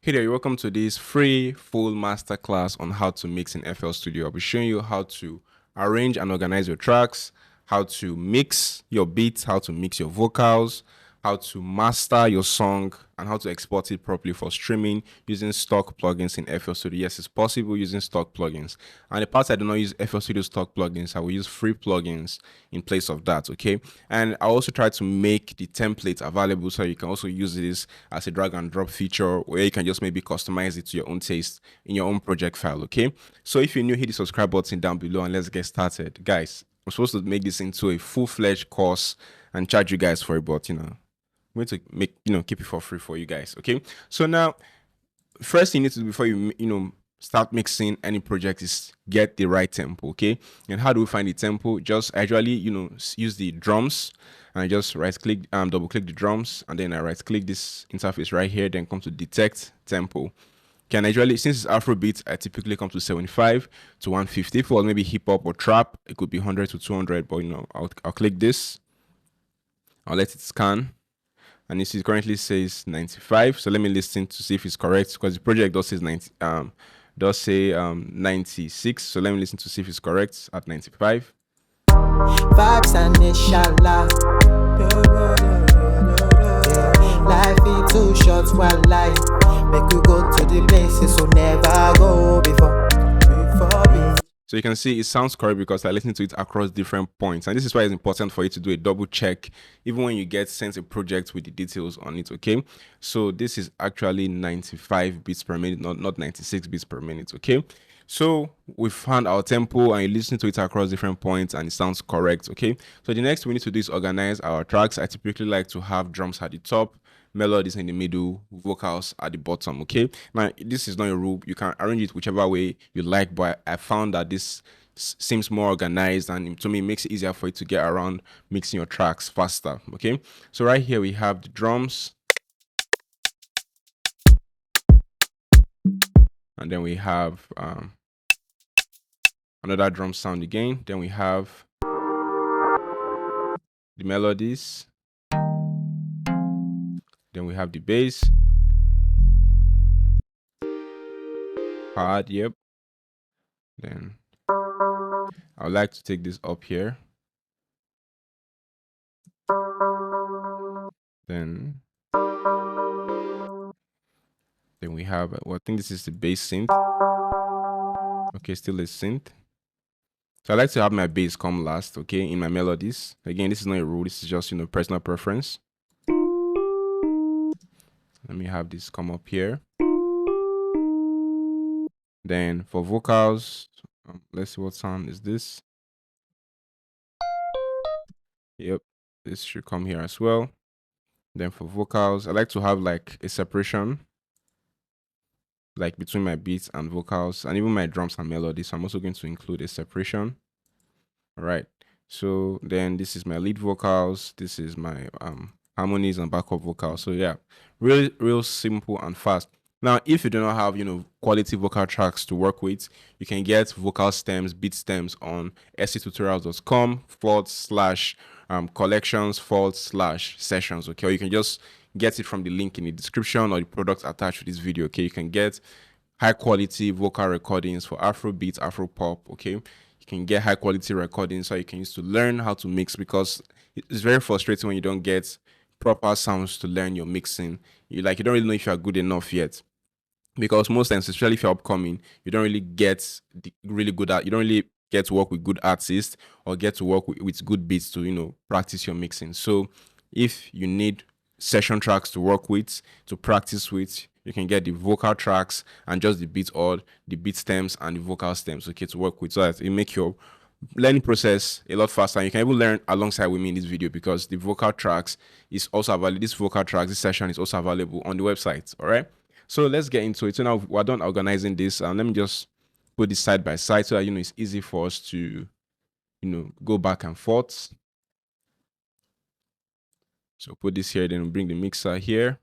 Hey there, welcome to this free full masterclass on how to mix in FL Studio. I'll be showing you how to arrange and organize your tracks, how to mix your beats, how to mix your vocals, how to master your song, and how to export it properly for streaming using stock plugins in FL Studio. Yes, it's possible using stock plugins. And the parts I do not use FL Studio stock plugins, I will use free plugins in place of that, okay? And I also try to make the templates available so you can also use this as a drag and drop feature where you can just maybe customize it to your own taste in your own project file, okay? So if you're new, hit the subscribe button down below and let's get started. Guys, I'm supposed to make this into a full-fledged course and charge you guys for it, but I'm going to make keep it for free for you guys. Okay, so now first thing you need to do before you start mixing any project is get the right tempo. Okay, and how do we find the tempo? Just actually use the drums and I just right click double click the drums, and then I right click this interface right here, then come to detect tempo. Can actually, since it's Afrobeat, I typically come to 75 to 150. For maybe hip hop or trap, it could be 100 to 200, but I'll click this, I'll let it scan. And it currently says 95. So let me listen to see if it's correct, because the project does say 96. So let me listen to see if it's correct at 95. Vibes and inshallah. Life is too short for life. Make you go to the places so never go before. So you can see it sounds correct because I listened to it across different points. And this is why it's important for you to do a double check even when you get sent a project with the details on it, okay? So this is actually 95 beats per minute, not 96 beats per minute, okay? So we found our tempo and you listen to it across different points and it sounds correct, okay? So the next we need to do is organize our tracks. I typically like to have drums at the top, melodies in the middle, vocals at the bottom, okay? Now this is not a rule, you can arrange it whichever way you like, but I found that this seems more organized and to me it makes it easier for you to get around mixing your tracks faster, okay? So right here we have the drums, and then we have another drum sound again, then we have the melodies, then we have the bass, pad, yep. Then I would like to take this up here. Then we have, well, I think this is the bass synth. Okay, still a synth. So I like to have my bass come last, okay, in my melodies. Again, this is not a rule, this is just, personal preference. Let me have this come up here. Then for vocals, let's see what sound is this. Yep, this should come here as well. Then for vocals, I like to have like a separation like between my beats and vocals and even my drums and melodies. So I'm also going to include a separation. All right, so then this is my lead vocals, this is my harmonies and backup vocals. So yeah, real simple and fast. Now if you do not have quality vocal tracks to work with, you can get vocal stems, beat stems on sctutorials.com/collections/sessions, okay? Or you can just get it from the link in the description or the product attached to this video, okay? You can get high quality vocal recordings for Afrobeat, Afropop, okay? You can get high quality recordings so you can use to learn how to mix, because it's very frustrating when you don't get proper sounds to learn your mixing. You don't really know if you're good enough yet, because most times, especially if you're upcoming, you don't really get you don't really get to work with good artists or get to work with good beats to practice your mixing. So if you need session tracks to work with, to practice with, you can get the vocal tracks and just the beat, or the beat stems and the vocal stems, okay, to work with, so that it make your learning process a lot faster. And you can even learn alongside with me in this video, because the vocal tracks is also available. This session is also available on the website. All right, so let's get into it. So now we're done organizing this, and let me just put this side by side so that it's easy for us to go back and forth. So put this here, then we'll bring the mixer here,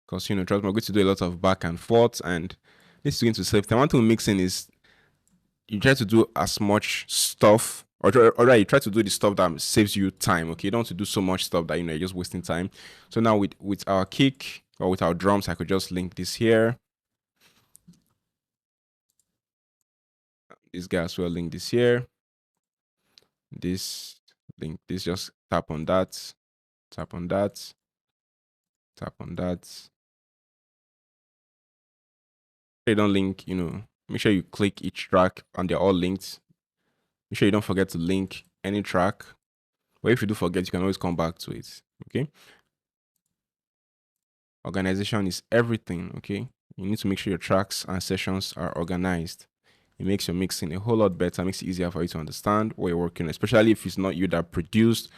because trust me, we're going to do a lot of back and forth, and this is going to save time. One thing with mixing is you try to do as much stuff, or you try to do the stuff that saves you time, okay? You don't want to do so much stuff that you're just wasting time. So now with our kick, or with our drums, I could just link this here. This guy as well, link this here. This link, this, just tap on that, tap on that, tap on that. They don't link, make sure you click each track and they're all linked. Make sure you don't forget to link any track. But if you do forget, you can always come back to it. Okay. Organization is everything. Okay. You need to make sure your tracks and sessions are organized. It makes your mixing a whole lot better, makes it easier for you to understand what you're working on, especially if it's not you that produced,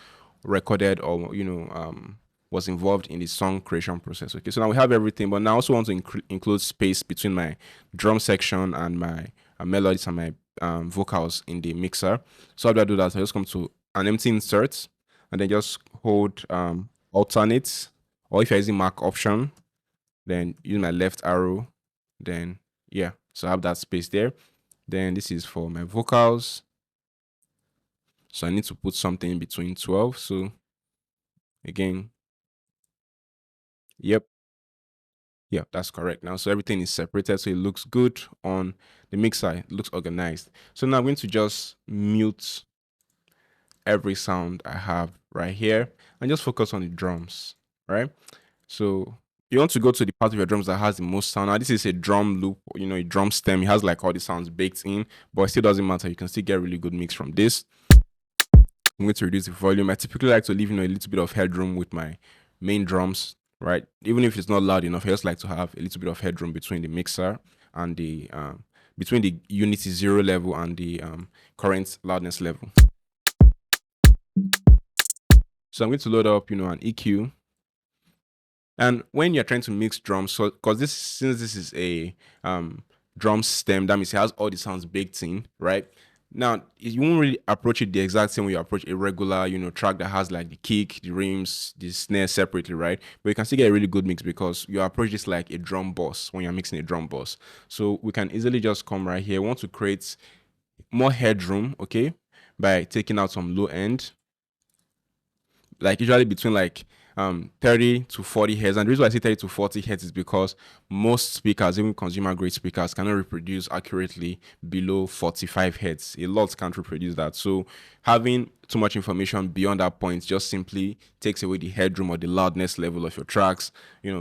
recorded, or was involved in the song creation process. Okay, so now we have everything, but now I also want to include space between my drum section and my melodies and my vocals in the mixer. So how do I do that? I just come to an empty insert and then just hold alternate, or if you're using Mac option, then use my left arrow, then yeah, so I have that space there. Then this is for my vocals. So I need to put something in between 12. So again, yep. Yeah, that's correct now. So everything is separated. So it looks good on the mixer. It looks organized. So now I'm going to just mute every sound I have right here and just focus on the drums, right? So you want to go to the part of your drums that has the most sound. Now this is a drum loop, a drum stem. It has like all the sounds baked in, but it still doesn't matter. You can still get really good mix from this. I'm going to reduce the volume. I typically like to leave a little bit of headroom with my main drums, right? Even if it's not loud enough, I just like to have a little bit of headroom between the mixer and the between the Unity 0 level and the current loudness level. So I'm going to load up, an EQ. And when you're trying to mix drums, so because since this is a drum stem, that means it has all the sounds baked in, right? Now you won't really approach it the exact same way you approach a regular, track that has like the kick, the rims, the snare separately, right? But you can still get a really good mix because you approach this like a drum boss when you're mixing a drum boss. So we can easily just come right here. We want to create more headroom, okay, by taking out some low end, like usually between like 30 to 40 hertz. And the reason why I say 30 to 40 hertz is because most speakers, even consumer grade speakers, cannot reproduce accurately below 45 hertz. A lot can't reproduce that. So having too much information beyond that point just simply takes away the headroom or the loudness level of your tracks,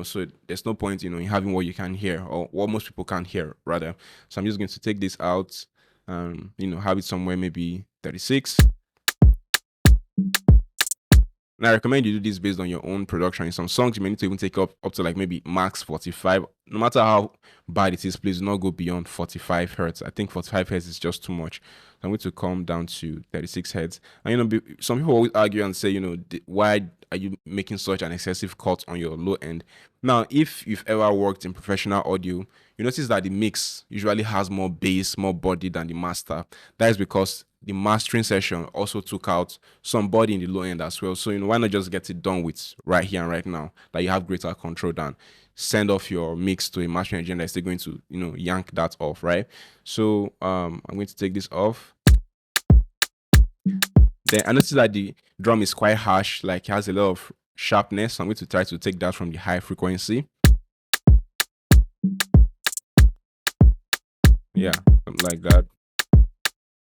so there's no point, in having what you can hear or what most people can't hear rather. So I'm just going to take this out, have it somewhere maybe 36. And I recommend you do this based on your own production. In some songs, you may need to even take up to like maybe max 45. No matter how bad it is, please do not go beyond 45 hertz. I think 45 hertz is just too much. So I'm going to come down to 36 hertz. And some people always argue and say, why are you making such an excessive cut on your low end? Now, if you've ever worked in professional audio, you notice that the mix usually has more bass, more body than the master. That is because the mastering session also took out some body in the low end as well. So, why not just get it done with right here and right now, that you have greater control than send off your mix to a mastering engineer that's still going to, yank that off, right? So I'm going to take this off. Then I notice that the drum is quite harsh, like it has a lot of sharpness. So I'm going to try to take that from the high frequency. Yeah, something like that.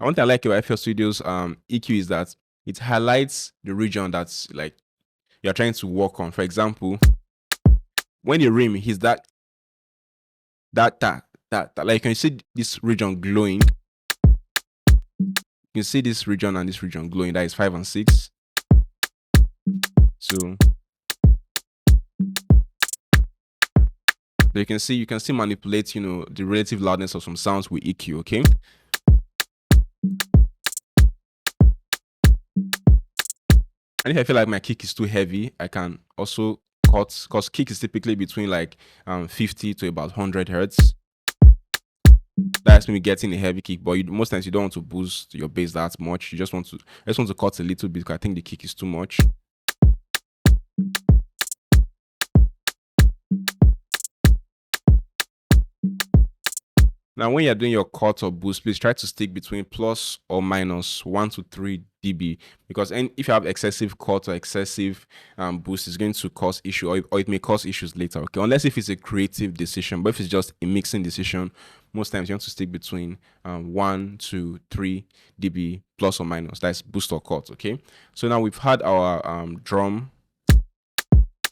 One thing I like about FL Studio's EQ is that it highlights the region that's like you're trying to work on. For example, when the rim hits that like you can see this region glowing. You can see this region and this region glowing. That is 5 and 6. So you can see manipulate, the relative loudness of some sounds with EQ, okay? And if I feel like my kick is too heavy, I can also cut, because kick is typically between like 50 to about 100 hertz. That's me getting a heavy kick, but most times you don't want to boost your bass that much. You just want to cut a little bit because I think the kick is too much. Now, when you're doing your cut or boost, please try to stick between plus or minus 1 to 3 dB, because if you have excessive cut or excessive boost, it's going to cause issue, or it may cause issues later. Okay, unless if it's a creative decision, but if it's just a mixing decision, most times you want to stick between 1 to 3 dB plus or minus. That's boost or cut. Okay, so now we've had our drum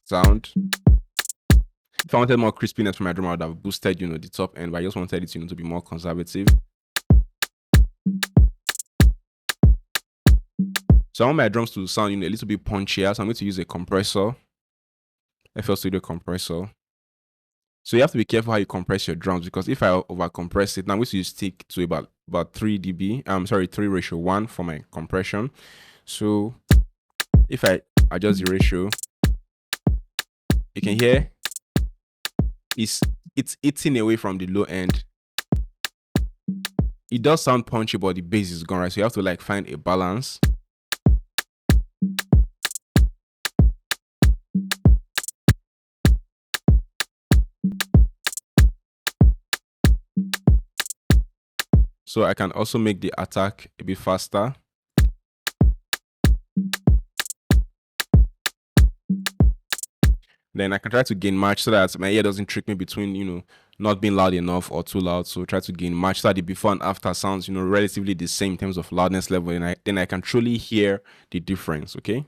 sound. If I wanted more crispiness from my drum, I would have boosted, the top end, but I just wanted it, to be more conservative. So I want my drums to sound, a little bit punchier. So I'm going to use a compressor, FL Studio compressor. So you have to be careful how you compress your drums, because if I over compress it, now I'm going to stick to about 3 dB. 3:1 for my compression. So if I adjust the ratio, you can hear it's eating away from the low end. It does sound punchy, but the bass is gone, right? So you have to like find a balance. So I can also make the attack a bit faster. Then I can try to gain match so that my ear doesn't trick me between, not being loud enough or too loud. So try to gain match so that the before and after sounds, relatively the same in terms of loudness level. And then I can truly hear the difference, okay?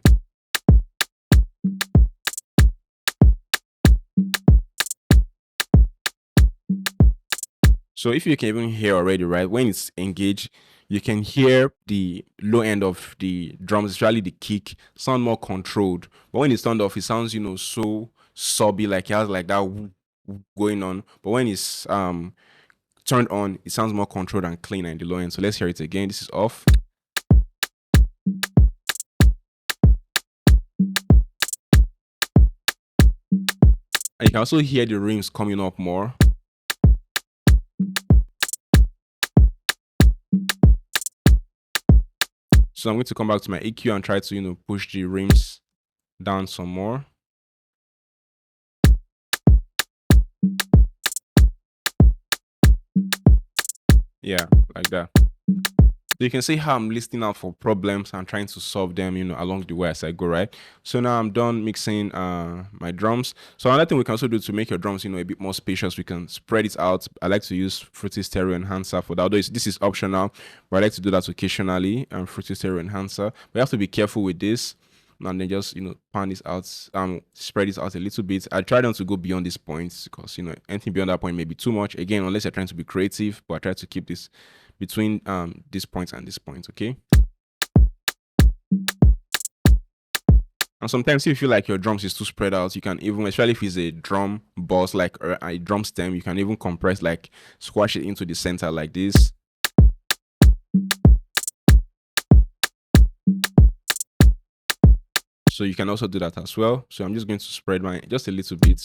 So if you can even hear already, right, when it's engaged, you can hear the low end of the drums, especially the kick, sound more controlled. But when it's turned off, it sounds, so sobby, like it has like that going on. But when it's turned on, it sounds more controlled and cleaner in the low end. So let's hear it again. This is off. And you can also hear the rims coming up more. So I'm going to come back to my EQ and try to, push the rims down some more. Yeah, like that. So you can see how I'm listing out for problems and trying to solve them, along the way as I go, right? So now I'm done mixing my drums. So another thing we can also do to make your drums, a bit more spacious, we can spread it out. I like to use Fruity Stereo Enhancer for that. Although this is optional, but I like to do that occasionally, Fruity Stereo Enhancer. But you have to be careful with this. And then just pan this out, spread this out a little bit. I try not to go beyond these points, because anything beyond that point may be too much, again, unless you're trying to be creative. But I try to keep this between this point and this point, okay? And sometimes if you feel like your drums is too spread out, you can even, especially if it's a drum boss, like a drum stem, you can even compress, like squash it into the center like this. So you can also do that as well. So I'm just going to spread mine just a little bit.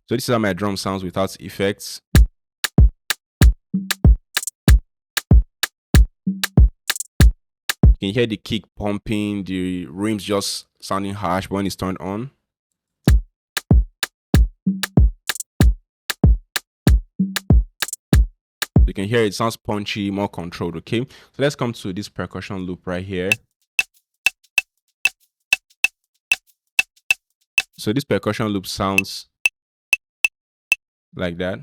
So this is how my drum sounds without effects. You can hear the kick pumping, the rims just sounding harsh when it's turned on. You can hear it sounds punchy, more controlled, okay? So let's come to this percussion loop right here. So this percussion loop sounds like that.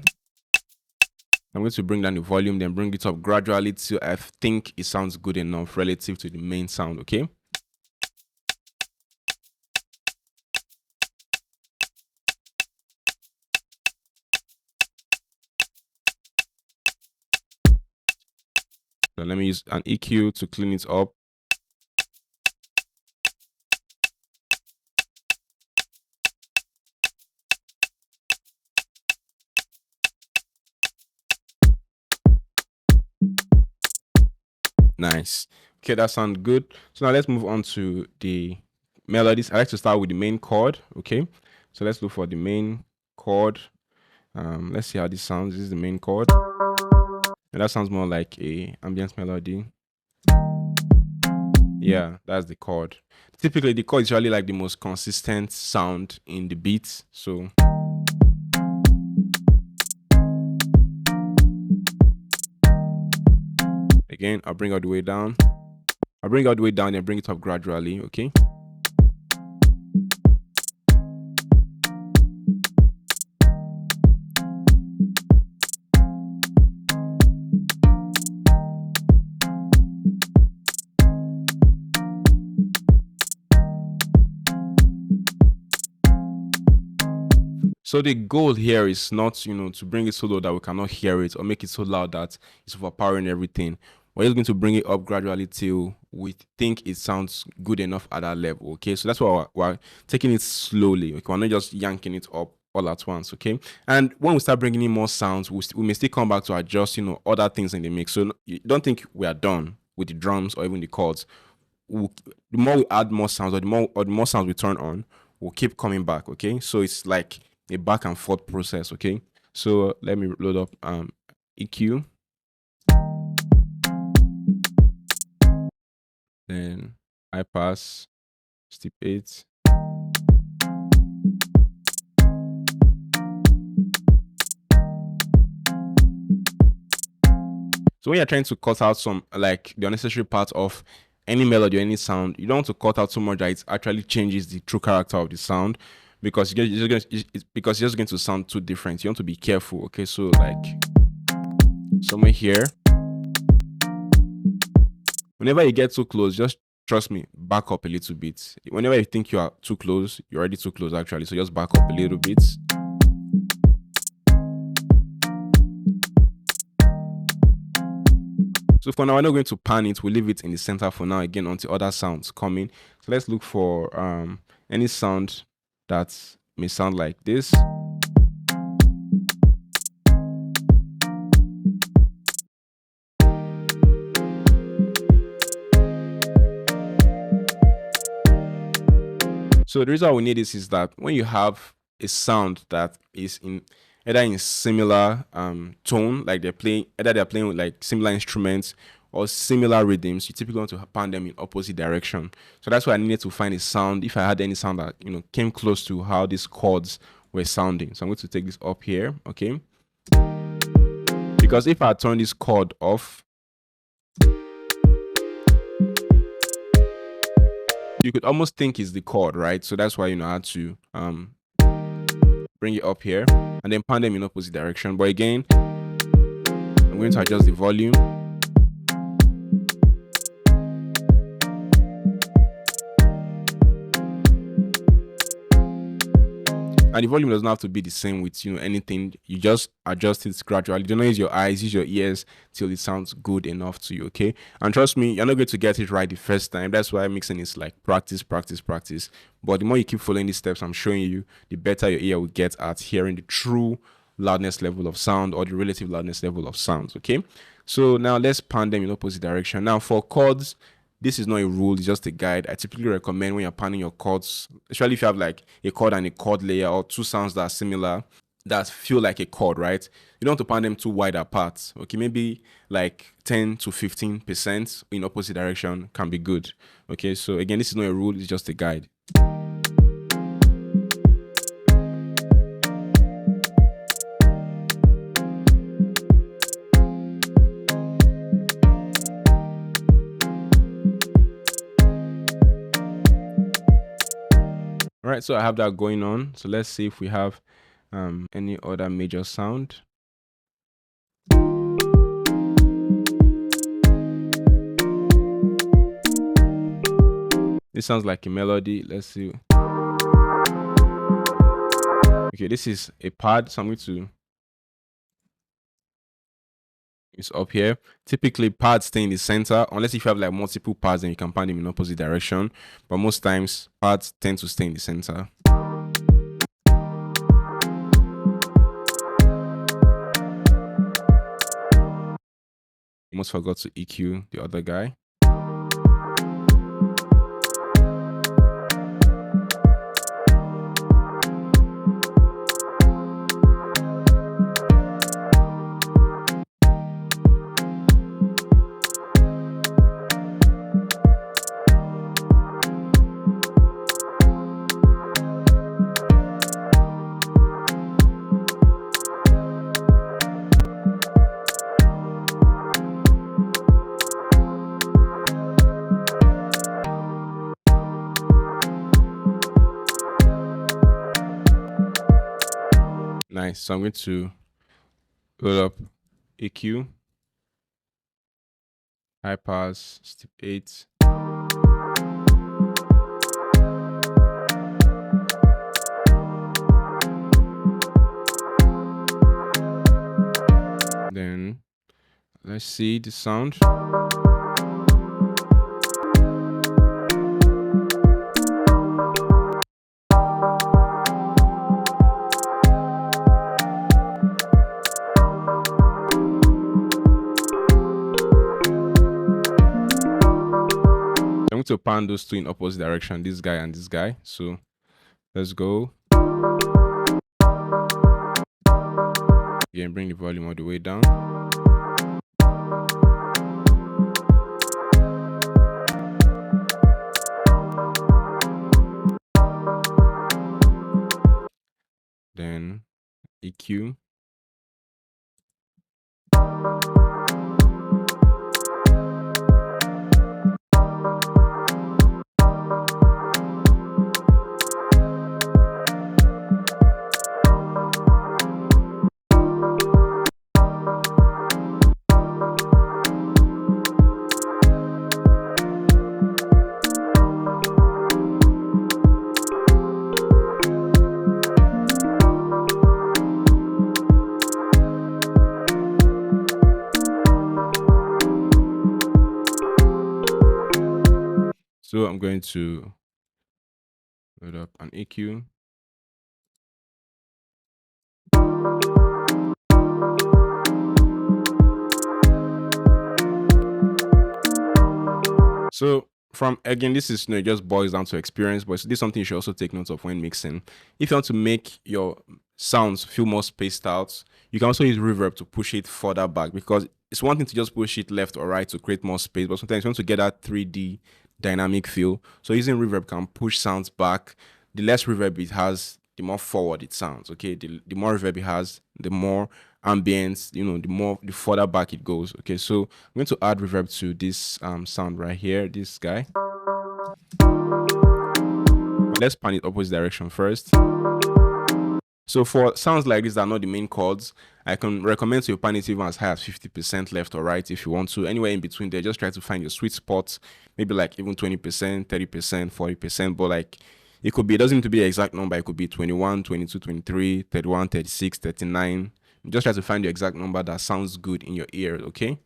I'm going to bring down the volume, then bring it up gradually till I think it sounds good enough relative to the main sound, okay? So let me use an EQ to clean it up. Nice. Okay, that sounds good. So now let's move on to the melodies. I like to start with the main chord, okay? So let's look for the main chord. Let's see how this sounds. This is the main chord. And that sounds more like a ambient melody. Yeah, that's the chord. Typically, the chord is usually like the most consistent sound in the beat. So Again, I'll bring all the way down. I'll bring all the way down and bring it up gradually, okay? So the goal here is not, to bring it so low that we cannot hear it or make it so loud that it's overpowering everything. We're just going to bring it up gradually till we think it sounds good enough at that level, okay? So that's why we're taking it slowly, okay? We're not just yanking it up all at once, okay? And when we start bringing in more sounds, we may still come back to adjust, other things in the mix. So you don't think we are done with the drums or even the chords. The more we add more sounds or the more sounds we turn on, we'll keep coming back, okay? So it's like a back and forth process, okay? So let me load up EQ. Then high pass, step 8. So when you're trying to cut out some, like, the unnecessary part of any melody or any sound, you don't want to cut out so much that it actually changes the true character of the sound, because it's just going to sound too different. You want to be careful, okay? So like somewhere here, whenever you get too close, just trust me, back up a little bit. Whenever you think you are too close, you're already too close actually. So just back up a little bit. So for now, we're not going to pan it. We'll leave it in the center for now, again, until other sounds come in. So let's look for any sound that may sound like this. So the reason why we need this is that when you have a sound that is either in similar tone, like they're playing with like similar instruments or similar rhythms, you typically want to pan them in opposite direction. So that's why I needed to find a sound, if I had any sound that came close to how these chords were sounding. So I'm going to take this up here, okay? Because if I turn this chord off, you could almost think it's the chord, right? So that's why I had to bring it up here and then pan them in opposite direction. But again, I'm going to adjust the volume. And the volume doesn't have to be the same with anything. You just adjust it gradually. Don't use your eyes, use your ears till it sounds good enough to you, okay? And trust me, you're not going to get it right the first time. That's why mixing is like practice. But the more you keep following these steps I'm showing you, the better your ear will get at hearing the true loudness level of sound or the relative loudness level of sounds, okay? So now let's pan them in opposite direction. Now for chords, this is not a rule, it's just a guide. I typically recommend when you're panning your chords, especially if you have like a chord and a chord layer or two sounds that are similar, that feel like a chord, right? You don't want to pan them too wide apart. Okay, maybe like 10 to 15% in opposite direction can be good. Okay, so again, this is not a rule, it's just a guide. All right, so I have that going on. So let's see if we have any other major sound. This sounds like a melody. Let's see. Okay, this is a pad, so I'm going to, it's up here. Typically pads stay in the center, unless if you have like multiple pads, then you can pan them in opposite direction. But most times pads tend to stay in the center. Almost forgot to EQ the other guy. Nice. So I'm going to load up EQ, high pass, step 8. Then let's see the sound. I'm going to pan those two in opposite direction, this guy and this guy. So let's go. Again, bring the volume all the way down. Then EQ. So I'm going to load up an EQ. So from again, this is it just boils down to experience, but this is something you should also take note of when mixing. If you want to make your sounds feel more spaced out, you can also use reverb to push it further back, because it's one thing to just push it left or right to create more space, but sometimes you want to get that 3D dynamic feel. So using reverb can push sounds back. The less reverb it has, the more forward it sounds. Okay, the more reverb it has, the more ambience, the further back it goes. Okay, so I'm going to add reverb to this sound right here, this guy. But let's pan it opposite direction first. So for sounds like this that are not the main chords, I can recommend to you pan it even as high as 50% left or right if you want to. Anywhere in between there, just try to find your sweet spot. Maybe like even 20%, 30%, 40%, but like it could be, it doesn't need to be an exact number. It could be 21, 22, 23, 31, 36, 39. Just try to find the exact number that sounds good in your ear, okay?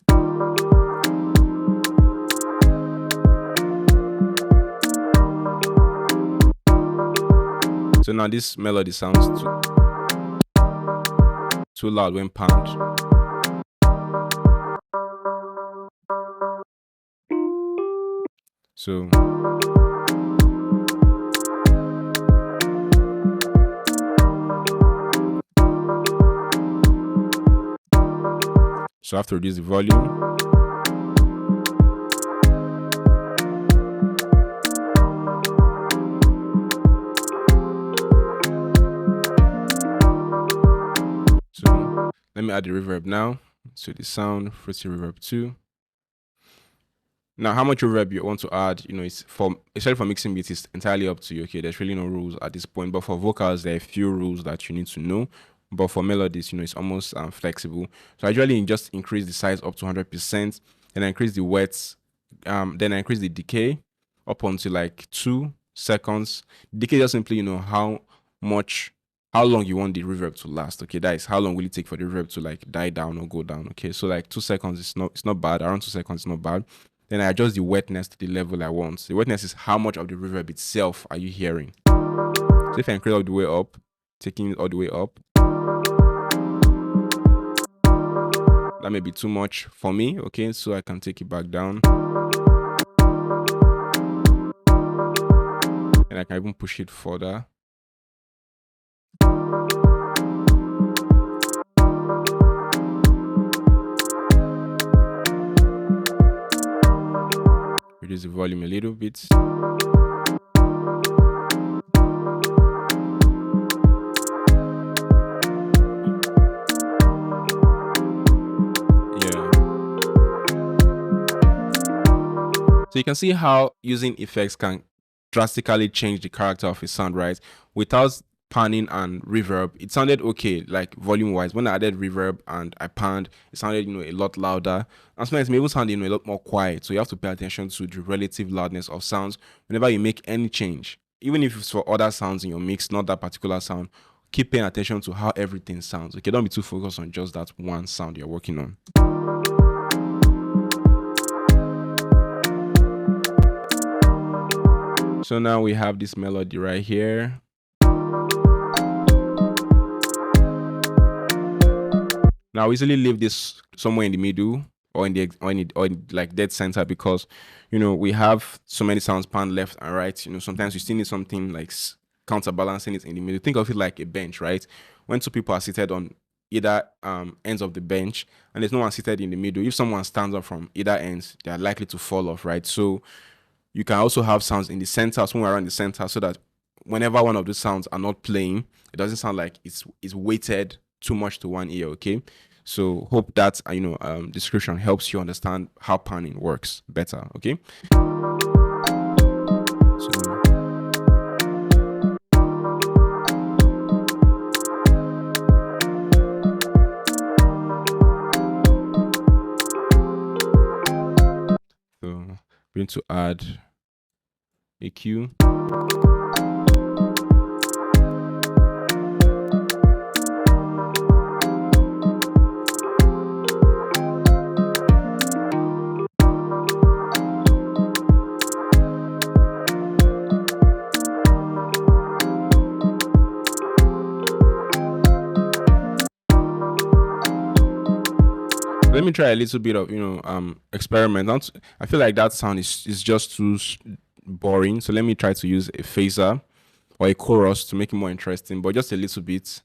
So now this melody sounds too loud when panned. So I have to reduce the volume. So let me add the reverb now. So the sound, Fruity Reverb 2. Now, how much reverb you want to add, it's especially for mixing beats, it's entirely up to you. Okay, there's really no rules at this point. But for vocals, there are a few rules that you need to know. But for melodies, it's almost flexible. So I usually just increase the size up to 100%, then I increase the wets, then I increase the decay up until like 2 seconds. Decay just simply, how long you want the reverb to last. Okay, that is how long will it take for the reverb to like die down or go down. Okay, so like 2 seconds it's not bad. Around 2 seconds is not bad. Then I adjust the wetness to the level I want. So the wetness is how much of the reverb itself are you hearing. So if I increase all the way up, taking it all the way up, that may be too much for me. Okay, so I can take it back down. And I can even push it further. Reduce the volume a little bit. Yeah. So you can see how using effects can drastically change the character of a sound, right? Without panning and reverb, it sounded okay, like volume wise. When I added reverb and I panned, it sounded, a lot louder. And sometimes it may even sound, a lot more quiet. So you have to pay attention to the relative loudness of sounds whenever you make any change. Even if it's for other sounds in your mix, not that particular sound, keep paying attention to how everything sounds. Okay, don't be too focused on just that one sound you're working on. So now we have this melody right here. Now, I easily leave this somewhere in the middle or in like dead center, because we have so many sounds panned left and right. Sometimes you still need something like counterbalancing it in the middle. Think of it like a bench, right? When two people are seated on either ends of the bench and there's no one seated in the middle, if someone stands up from either ends, they are likely to fall off, right? So you can also have sounds in the center, somewhere around the center, so that whenever one of the sounds are not playing, it doesn't sound like it's weighted too much to one ear. Okay, so hope that description helps you understand how panning works better. Okay, so we're going to add EQ. Let me try a little bit of experiment. I feel like that sound is just too boring, so let me try to use a phaser or a chorus to make it more interesting, but just a little bit.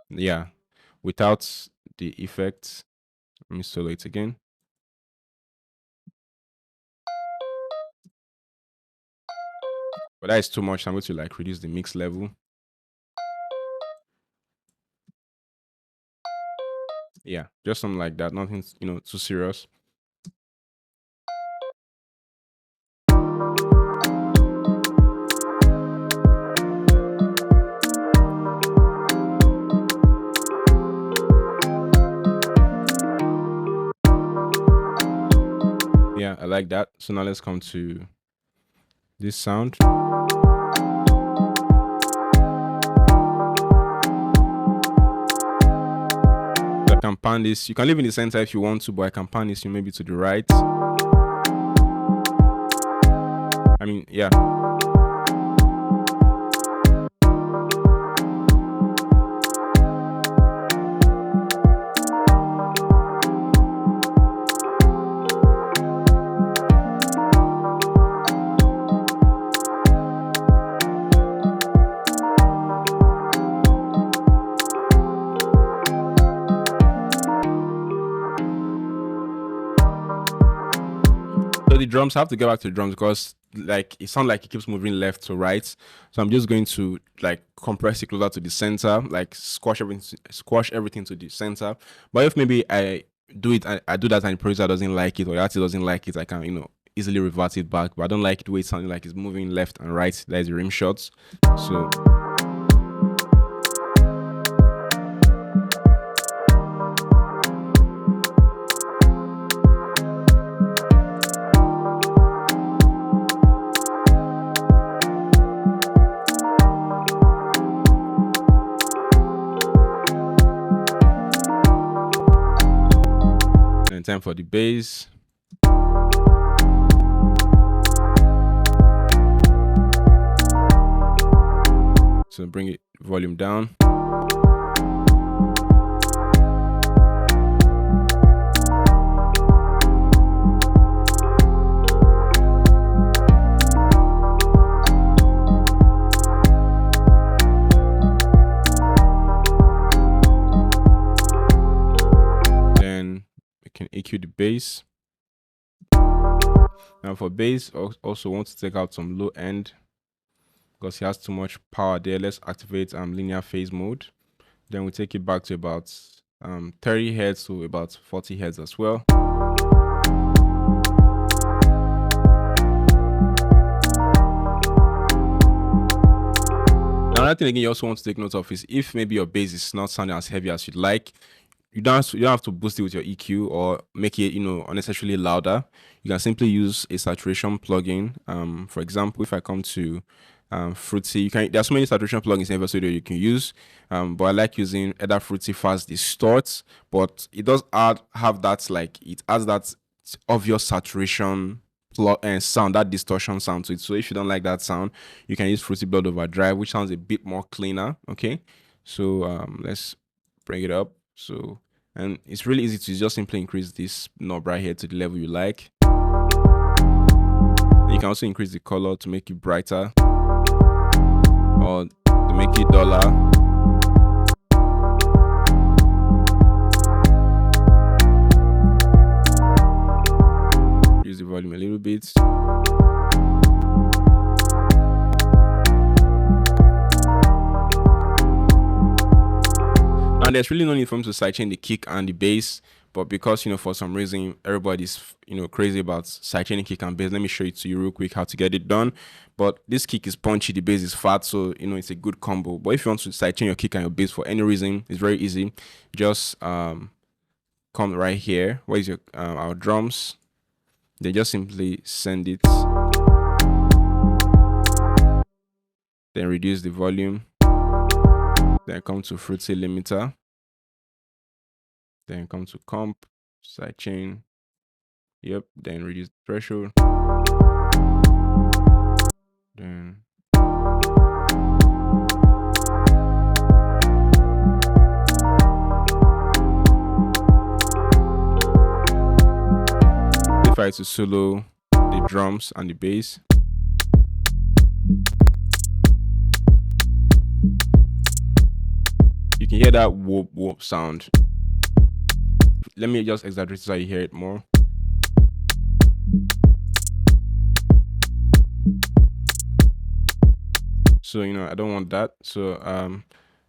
Yeah, without the effect. Let me solo it again. But that is too much. I'm going to like reduce the mix level. Yeah, just something like that. Nothing, too serious. Yeah, I like that. So now let's come to this sound. I can pan this. You can leave in the center if you want to, but I can pan this maybe to the right. I mean, yeah. The drums, I have to get back to the drums because like it sounds like it keeps moving left to right. So I'm just going to like compress it closer to the center, like squash everything to the center. But if maybe I do that and the producer doesn't like it or the artist doesn't like it, I can easily revert it back. But I don't like the way it sounds like it's moving left and right. That is the rim shots. So time for the bass. So bring it volume down. EQ the bass. Now for bass, also want to take out some low end because he has too much power there. Let's activate linear phase mode. Then we take it back to about 30 Hz to about 40 Hz as well. Another thing again you also want to take note of is if maybe your bass is not sounding as heavy as you'd like, you don't have to boost it with your EQ or make it, unnecessarily louder. You can simply use a saturation plugin. For example, if I come to Fruity, there's so many saturation plugins in FL Studio you can use, but I like using either Fruity Fast Distort, but it does have that, like, it adds that obvious saturation and sound, that distortion sound to it. So if you don't like that sound, you can use Fruity Blood Overdrive, which sounds a bit more cleaner. Okay, so let's bring it up. So, and it's really easy to just simply increase this knob right here to the level you like. And you can also increase the color to make it brighter or to make it duller. Use the volume a little bit. And there's really no need for me to sidechain the kick and the bass, but because for some reason everybody's crazy about sidechaining kick and bass, let me show it to you real quick how to get it done. But this kick is punchy, the bass is fat, so it's a good combo. But if you want to sidechain your kick and your bass for any reason, it's very easy. Just come right here. Where is your our drums? Then just simply send it. Then reduce the volume. Then come to Fruity Limiter. Then come to comp, sidechain. Yep. Then reduce the threshold. Then try to solo the drums and the bass. You can hear that whoop whoop sound. Let me just exaggerate so you hear it more. So I don't want that. So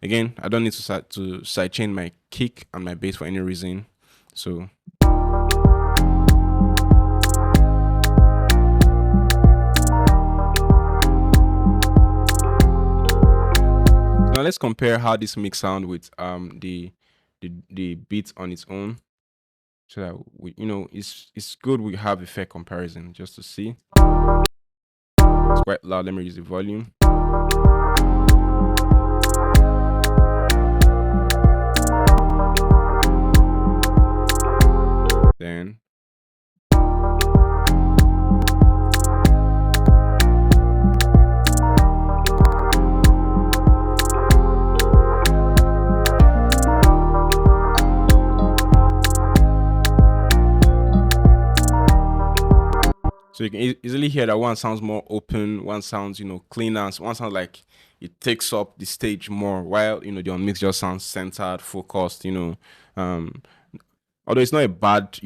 again, I don't need to sidechain my kick and my bass for any reason. So now let's compare how this mix sound with the beat on its own, so that we it's good we have a fair comparison just to see. It's quite loud. Let me use the volume. Then so you can easily hear that one sounds more open, one sounds, cleaner, one sounds like it takes up the stage more, while, the unmix just sounds centered, focused, although it's not a bad,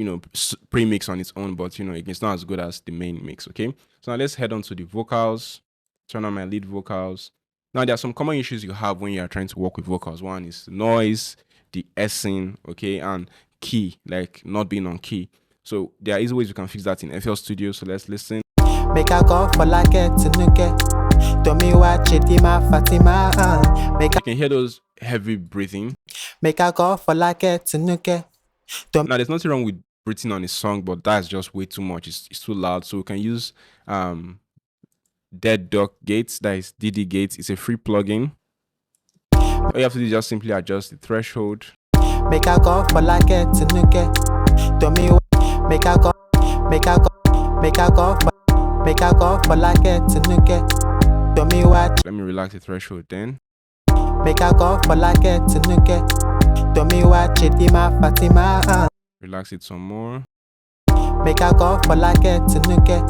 pre-mix on its own, but, it's not as good as the main mix, okay? So now let's head on to the vocals, turn on my lead vocals. Now, there are some common issues you have when you are trying to work with vocals. One is noise, the S-ing, okay, and key, like not being on key. So there are easy ways you can fix that in FL Studio. So let's listen. Make a go for like it to nuke. Me watch it, Fatima. You can hear those heavy breathing. Make a go for like it to nuke. Now there's nothing wrong with breathing on a song, but that's just way too much. It's too loud. So we can use Dead Duck Gates. That is DD Gates. It's a free plugin. All you have to do is just simply adjust the threshold. Make a go for like it to nuke. Make a go for like it to nuke. Me watch. Let me relax the threshold then. Make a go for like it to nuke. Me watch it, Fatima. Relax it some more. Make a go for like it to nuke.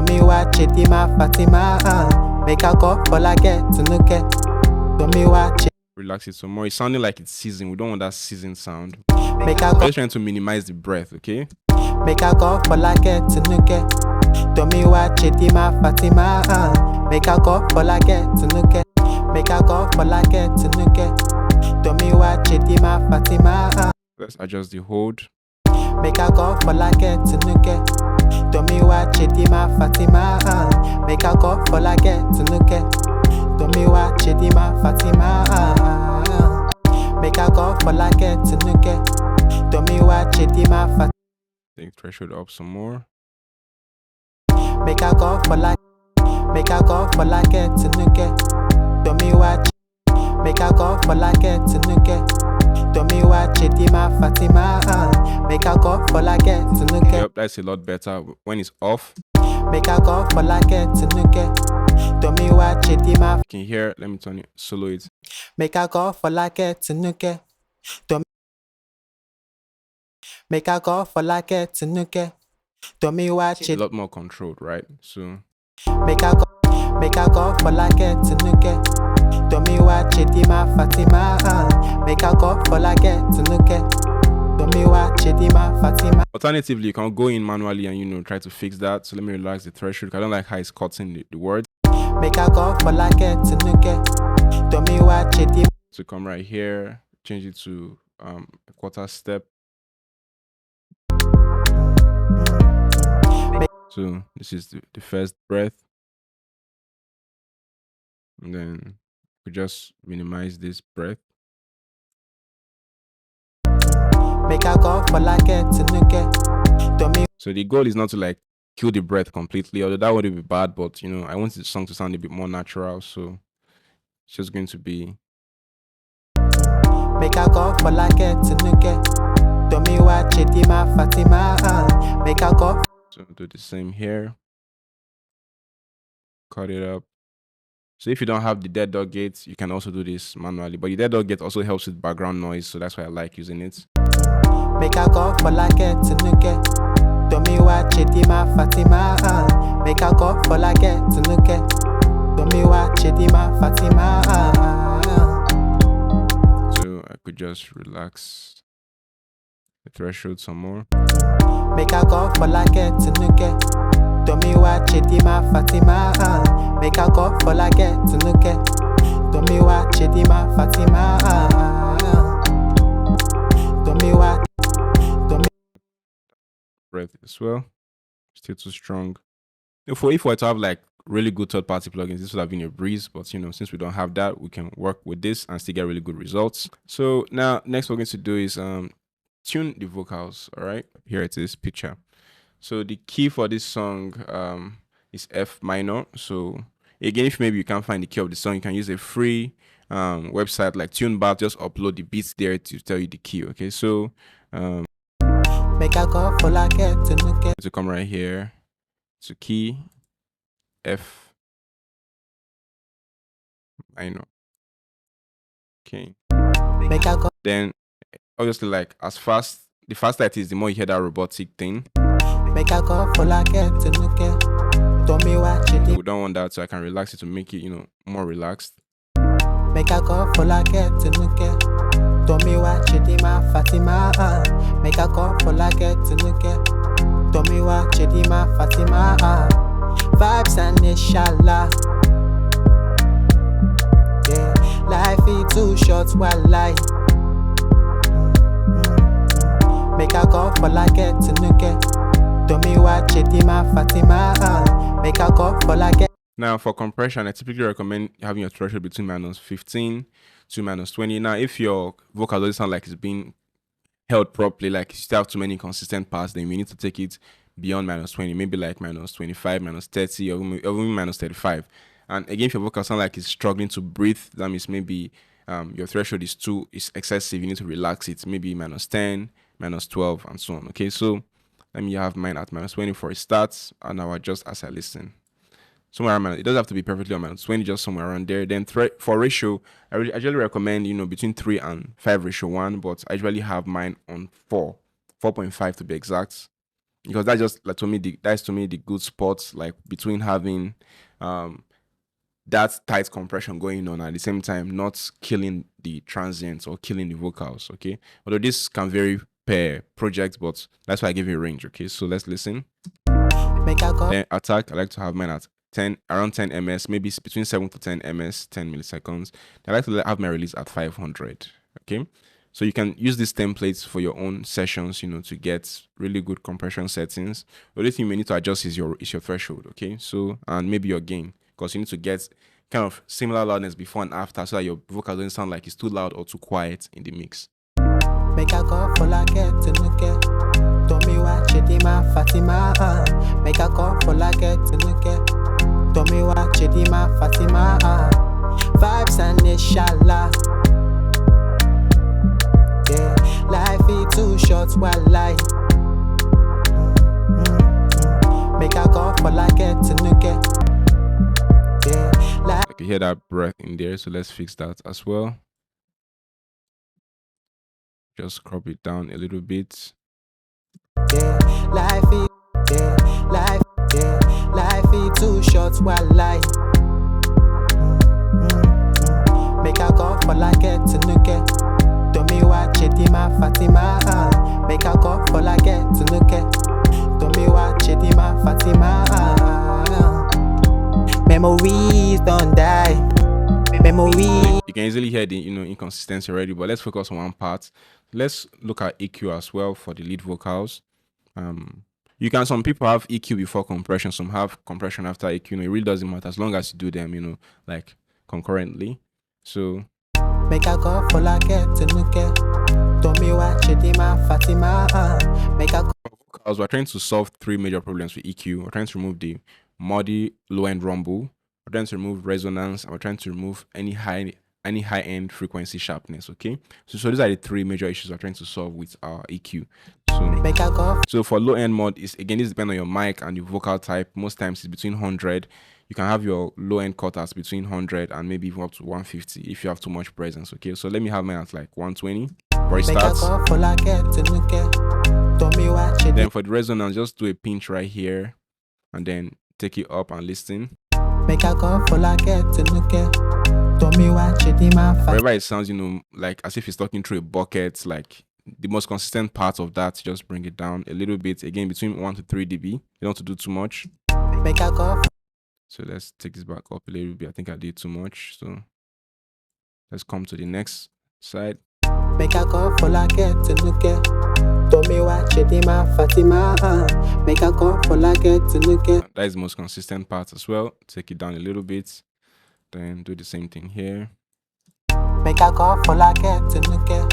Me watch it, Fatima. Make a go for like it to nuke. Me watch it. Relax it some more. It's sounding like it's seasoned. We don't want that seasoned sound. Make a go. Just trying to minimize the breath, okay? Make a go for like it to nuke. Me watch it, Fatima. Make a go for like it to nuke. Make a go for like it to nuke. Me watch it, Fatima. Let's adjust the hold. Make a go for like it to nuke. Me watch it, Fatima. Make a go for like it to nuke. Do me wa Chidima Fatima. Make a go for like it to nuke. Do me wa Chidima Fatima. Take threshold up some more. Make a go for like it to nuke. Do me wa make a go for like it to nuke. Do me wa Chidima Fatima. Make a go for like it to nuke. Yep, that's a lot better when it's off. Make a go for like it to nuke. Do me wa Chidima. You can hear, let me turn it, solo it. Make a go for like it to nuke. Make a go for like it to nuke. Do me watch It's a it. lot more controlled, right? So Make a go for like it to nuke. Do me watch it, Dima Fatima. Make a go for like it to nuke. Do me watch it, Dima Fatima. Alternatively, you can go in manually and try to fix that. So let me relax the threshold. I don't like how it's cutting the word. Make a go for like it to nuke. Do me watch it, Dima. So come right here, change it to a quarter step. So this is the first breath. And then we just minimize this breath. Make a go for like it to nuke. Do me. So the goal is not to like kill the breath completely, although that would be bad, but I want the song to sound a bit more natural. So it's just going to be make a go for like it to nuke. Do me watch it, Dima Fatima. Make a go. So do the same here. Cut it up. So if you don't have the dead dog gate, you can also do this manually. But the dead dog gate also helps with background noise, so that's why I like using it. Make a go for like it to nuke. Do me watch it, Dima Fatima. Make a go for like it to nuke. Do me watch it, Dima Fatima. So I could just relax the threshold some more. Make a go for like it to nuke. Do me watch it, Dima Fatima. Make a go for like it to nuke. Do me watch it, Dima Fatima. Do me watch. Breath as well. Still too strong. If we were to have like really good third-party plugins, this would have been a breeze. But since we don't have that, we can work with this and still get really good results. So now, next we're going to do is tune the vocals. All right, here it is, picture. So the key for this song is F minor. So again, if maybe you can't find the key of the song, you can use a free website like TuneBar. Just upload the beats there to tell you the key. Okay, so make a go for like it to nuke. to come right here to key F minor. Okay. Make a go. Then obviously, like the faster it is, the more you hear that robotic thing. Make a go for like it to nuke. Do me watch it. We don't want that, so I can relax it to make it more relaxed. Make a go for like it to nuke. Do me watch it, Dima Fatima. Make a go for like it to nuke. Do me watch it, Dima Fatima. Vibes and inshallah. Yeah, life is too short, wallahi. Make a go for like it to nuke. Do me watch it, Dima Fatima. Make a go for like it. Now for compression, I typically recommend having your threshold between -15 to -20. Now if your vocal doesn't sound like it's being held properly, like you still have too many consistent parts, then we need to take it beyond -20, maybe like -25, -30, or even -35. And again, if your vocal sounds like it's struggling to breathe, that means maybe your threshold is excessive. You need to relax it, maybe -10, -12, and so on. Okay, so let me have mine at -20 for it starts, and I'll adjust as I listen. Somewhere around, it doesn't have to be perfectly on -20, just somewhere around there. Then for ratio, I usually recommend between 3 and 5:1, but I usually have mine on 4.5 to be exact, because that's just like to me the good spot, like between having that tight compression going on at the same time not killing the transients or killing the vocals. Okay, although this can vary per project, but that's why I give you a range. Okay, so let's listen. Then attack, I like to have mine at around 10 ms, maybe between 7 to 10 ms, 10 milliseconds. I like to have my release at 500. Okay, so you can use these templates for your own sessions, to get really good compression settings. The only thing you may need to adjust is your threshold. Okay, so and maybe your gain, because you need to get kind of similar loudness before and after, so that your vocal doesn't sound like it's too loud or too quiet in the mix. Make a call for like it to look at. Tommy wa Chedima Fatima. Make a call for like it to look at. Tommy wa Chedima Fatima. Vibes and inshallah. Yeah, life is too short while life. Make a call for like it to look at. Yeah, life. I can hear that breath in there, so let's fix that as well. Just crop it down a little bit. Yeah, life is, yeah, life is too short while life. Make a call for like it to look at. Tommy wa Chedima Fatima. Make a call for like it to look at. Tommy wa Chedima Fatima. Memories don't die. Memories. You can easily hear the inconsistency already, but let's focus on one part. Let's look at EQ as well for the lead vocals. Some people have EQ before compression, some have compression after EQ. It really doesn't matter as long as you do them, like concurrently. So make a call for like it to look at. Tommy wa Chedima Fatima. Make a call. Vocals, we're trying to solve three major problems with EQ. We're trying to remove the muddy low-end rumble. We're trying to remove resonance, and we're trying to remove any high-end frequency sharpness. Okay, so these are the three major issues we're trying to solve with our EQ. So for low-end mod, this depends on your mic and your vocal type. Most times it's between 100. You can have your low-end cutters between 100 and maybe even up to 150 if you have too much presence. Okay, so let me have mine at like 120 for it starts. Then for the resonance, just do a pinch right here and then take it up and listen. Wherever it sounds, like as if it's talking through a bucket, like the most consistent part of that, just bring it down a little bit. Again, between 1 to 3 dB. You don't have to do too much. So let's take this back up a little bit. I think I did too much. So let's come to the next side. Make a call for like it to look at. Tommy wa Chedima Fatima. Make a call for like it to look at. That is the most consistent part as well. Take it down a little bit. Then do the same thing here. Make a call for like it to look at.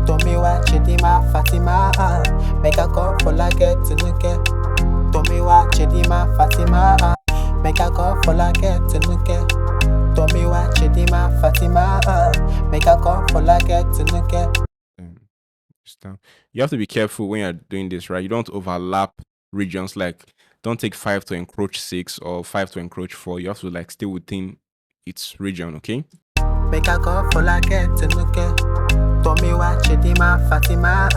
Tommy wa Chedima Fatima. Make a call for like it to look at. Tommy wa Chedima Fatima. Make a call for like it to look at. Tommy wa Chedima Fatima. Make a call for like it to look at. You have to be careful when you're doing this, right? You don't overlap regions. Like, don't take 5 to encroach 6 or 5 to encroach 4. You have to like stay within its region, okay? Make a call for like it to look at. Tommy wa Chedima Fatima.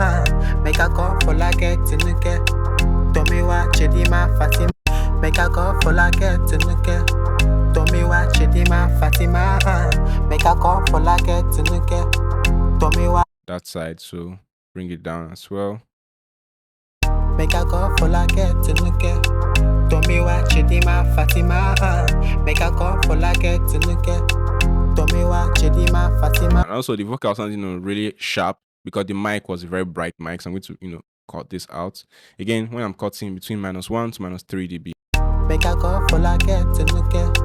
Make a call for like it to look at. Tommy wa Chedima Fatima. Make a call for like it to look at. Tommy wa Chedima Fatima. Make a call for like it to look at. Tommy wa. That side, so bring it down as well. Make a call for like it to look at. Tommy wa Chedima Fatima. Make a call for like it to look at. Tommy wa Chedima Fatima. And also the vocal sounds, really sharp because the mic was a very bright mic. So I'm going to, cut this out. Again, when I'm cutting between -1 to -3 dB. Make a call for like it to look at.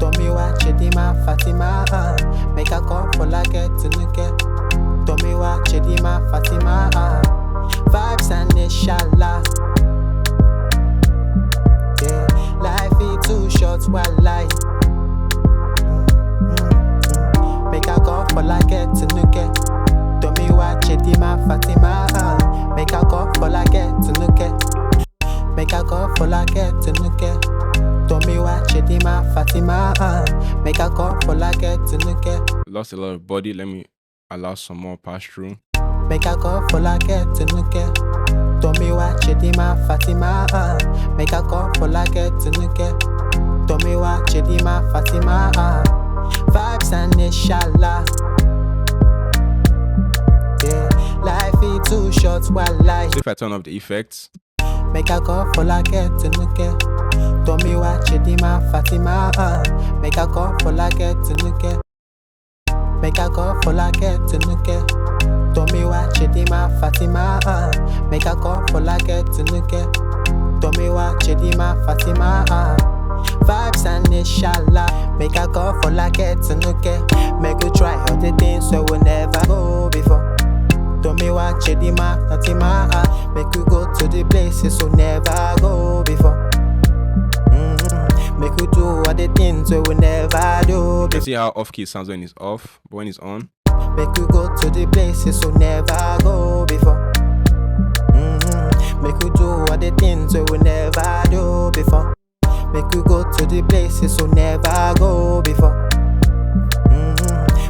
Tommy wa Chedima Fatima. Make a call for like it to look at. Tommy wa Chedima Fatima. Vibes and inshallah. Yeah, life is too short while life. Make a call for like it to look at. Tommy wa Chedima Fatima. Make a call for like it to look at. Make a call for like it to look at. Tommy wa Chedima Fatima. Make a call for like it to look at. Lost a lot of body. Let me allow some more pass through. Make a call for like it to look at. Tommy wa Chedima Fatima. Make a call for like it to look at. Tommy wa Chedima Fatima. Vibes and inshallah. Yeah, life is too short while life. So if I turn off the effects. Make a call for like it to look at. Tommy wa Chedima Fatima. Make a call for like it to look at. Make a call for like it to look at. Tommy wa Chedima Fatima. Make a call for like it to look at. Tommy wa Chedima Fatima. Vibes and inshallah. Make a call for like it's a nuke. Make you try all the things so we never go before. Don't me watch it, not in my eye. Make you go to the places so never go before. Make you do all the things so we never do. You can see how off key it sounds when it's off, but when it's on. Make you go to the places so never go before. Make you do all the things so we never do before. Make you go to the places so never go before.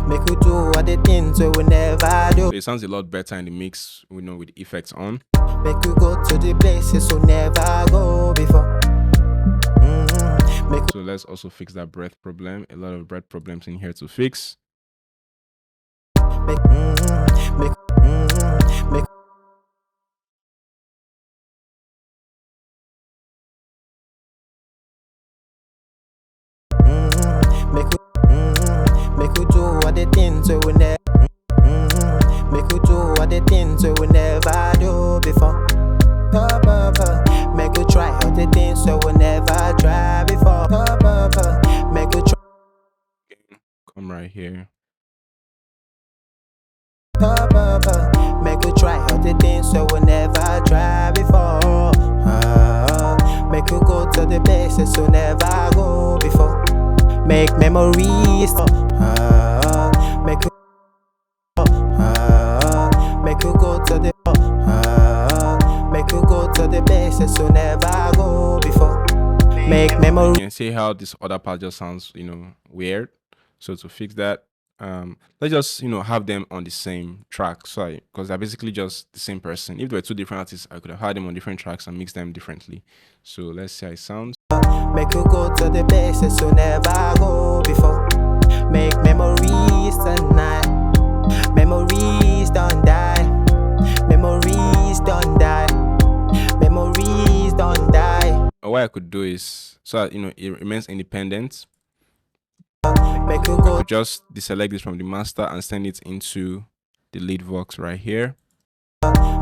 Make you do all the things so we never do. So it sounds a lot better in the mix, we know, with the effects on. Make you go to the places so never go before. So let's also fix that breath problem. A lot of breath problems in here to fix. Make you do all the things so we never. Make you do all the things so we never do before. Make you try all the things so we never try before. Make you try. Come right here. Make you try all the things so we never try before. Make you go to the places so never go before. Make memories. Make you. Make you go to the. Make you go to the places so never go before. Make memories. You can see how this other part just sounds, weird. So to fix that, let's just have them on the same track. So because they're basically just the same person. If they were two different artists, I could have had them on different tracks and mixed them differently. So let's see how it sounds. Make you go to the places so never go before. Make memories tonight. Memories don't die. Memories don't die. Memories don't die. What I could do is, so that, it remains independent. Make you I go. could just deselect this from the master and send it into the lead vox right here.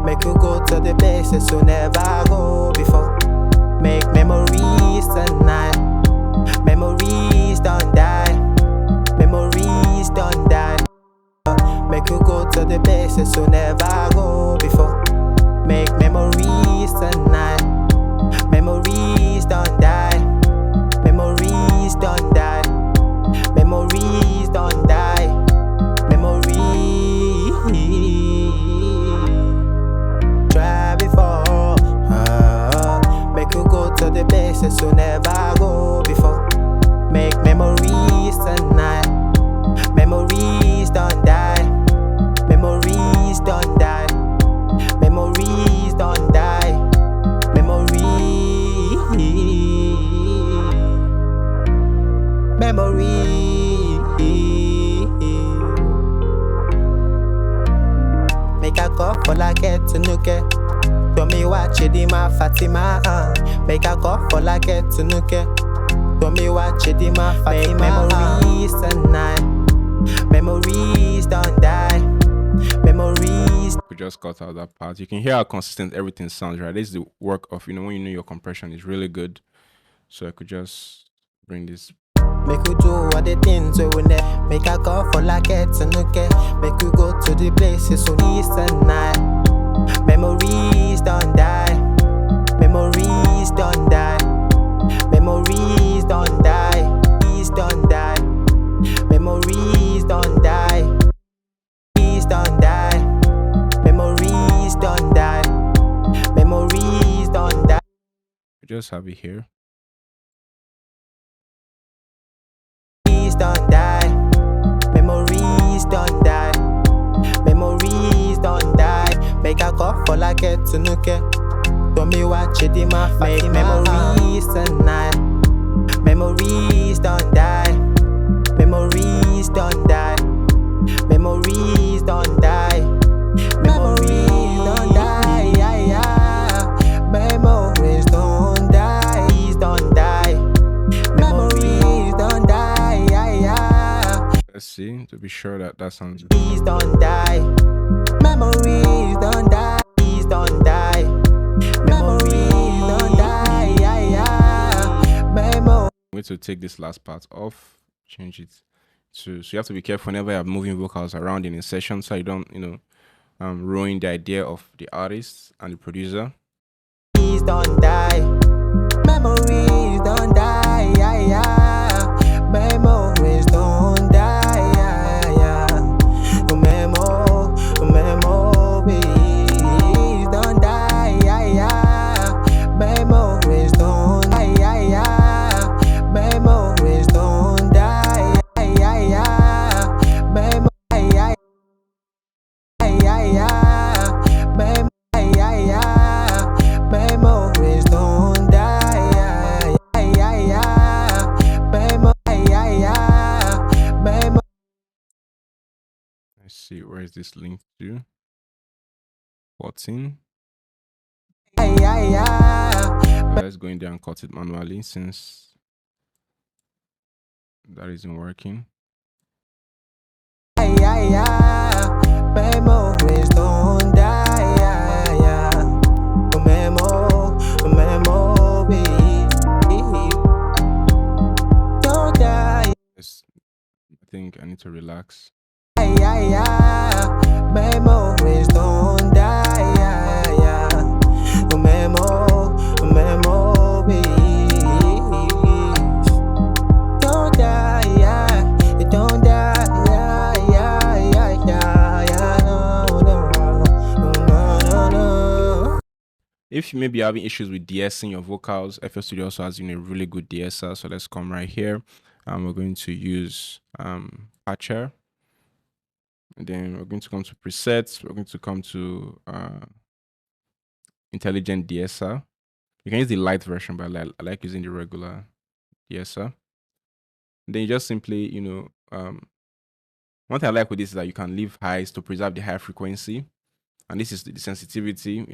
Make you go to the places so never go before. Make memories tonight. Memories don't die. Memories don't die. Make you go to the places so never go before. Make memories tonight. Memories don't die. Memories don't die. Memories don't die. Memories. Try before. Make you go to the places so never go before. Make memories tonight. Memories don't die. Memories don't die. Memories don't die. Memories. Memories. Make a call for like it to nuke. To me watch it in my Fatima. Make a call for like it to nuke. To me watch it in my Fatima. Memories tonight. Memories don't die. Memories. We just cut out that part. You can hear how consistent everything sounds, right? This is the work of, when your compression is really good. So I could just bring this. Make you do all the things so we never. Make a call for like it's a nuke. Make you go to the places so east and night. Memories don't die. Memories don't die. Memories don't die. Memories don't die. Memories don't die. Memories don't die. Memories don't die. Memories don't die. We just have it here. Memories don't die. Memories don't die. Memories don't die. Make a call for like it's a nuke. To me watch it in my face. Make memories tonight. Memories don't die. Memories don't die. Memories don't die. Memories don't die. Memories don't die. Don't die. Memories don't die. Let's see to be sure that that sounds. Memories don't die. Memories don't die. Don't die. Memories don't die. I'm going to take this last part off change it to, so you have to be careful whenever you're moving vocals around in a session so you don't, ruin the idea of the artist and the producer. Please don't die. Memories don't die. Yeah, yeah. Memories don't die. Yeah, yeah. Memories don't die. Yeah, yeah. Memories don't die. Yeah, yeah. Memories don't die. Yeah, yeah. Memories. Yeah, yeah. Memories don't die. Yeah, yeah. Let's see, where is this link to? 14. So let's go in there and cut it manually since that isn't working. Memories don't die. Yeah, yeah. Memories don't die. Yes, I think I need to relax. Memories don't die. Yeah, yeah. Memories don't die. Yeah, it don't die. Yeah, yeah, yeah, yeah, yeah. No, no, no, no, no. If you may be having issues with de-essing your vocals, FL Studio also has a really good de-esser. So let's come right here. We're going to use Patcher. And then we're going to come to presets. We're going to come to intelligent de-esser. You can use the light version, but I like using the regular de-esser. Then you just simply, one thing I like with this is that you can leave highs to preserve the high frequency. And this is the sensitivity,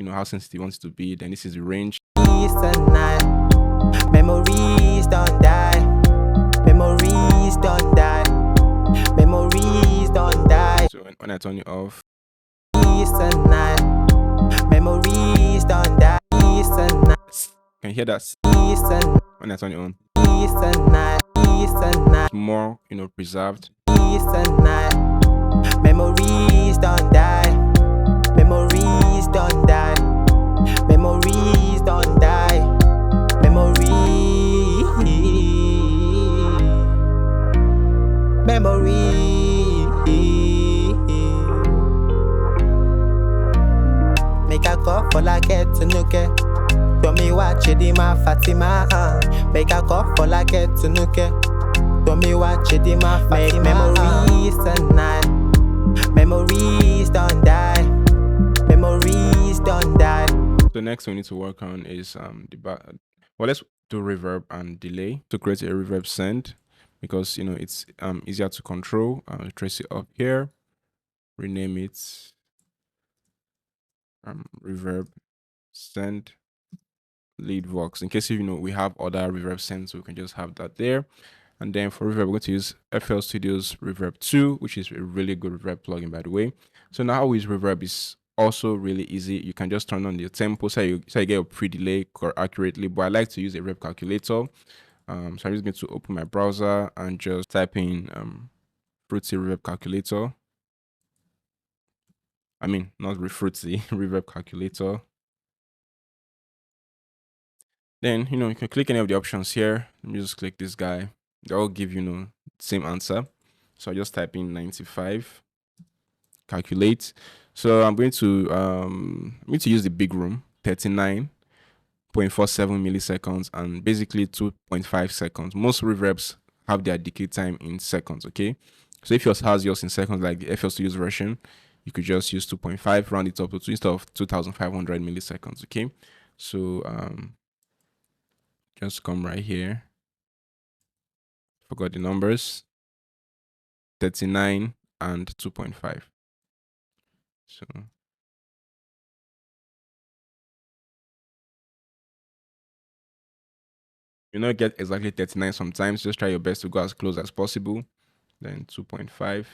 how sensitive you want it to be. Then this is the range. Peace and night. Memories don't die. Memories don't die. Memories don't die. So when I turn it off, Peace and night. Memories don't die. Peace and night. can you hear that? Peace and When I turn it on, peace and night. Peace and night. it's more, preserved. Peace and night. Memories don't die. Memories don't die. Memories don't die. Memories. Make a call for like it to nuke. To me watch it ma Fatima. Make a call for like it to nuke. To me watch it ma Fatima. Memories tonight. Memories don't die. Memories don't die. The next we need to work on is the back. Well, let's do reverb and delay to create a reverb send, because it's easier to control. Trace it up here, rename it reverb send lead vox, in case we have other reverb sends, so we can just have that there. And then for reverb, we're going to use FL Studio's Reverb 2, which is a really good reverb plugin, by the way. So now how we use reverb is also really easy. You can just turn on the tempo, so you get your pre-delay accurately. But I like to use a rev calculator. So I'm just going to open my browser and just type in Fruity Reverb Calculator. I mean, not Fruity, Reverb Calculator. Then, you can click any of the options here. Let me just click this guy. They'll give same answer. So I just type in 95, calculate. So I'm going to use the big room, 39.47 milliseconds, and basically 2.5 seconds. Most reverbs have their decay time in seconds, okay? So if yours has yours in seconds, like the FL Studios version, you could just use 2.5, round it up to 2 instead of 2500 milliseconds, okay? So just come right here. Forgot the numbers. 39 and 2.5. So you not get exactly 39 sometimes. Just try your best to go as close as possible. Then 2.5.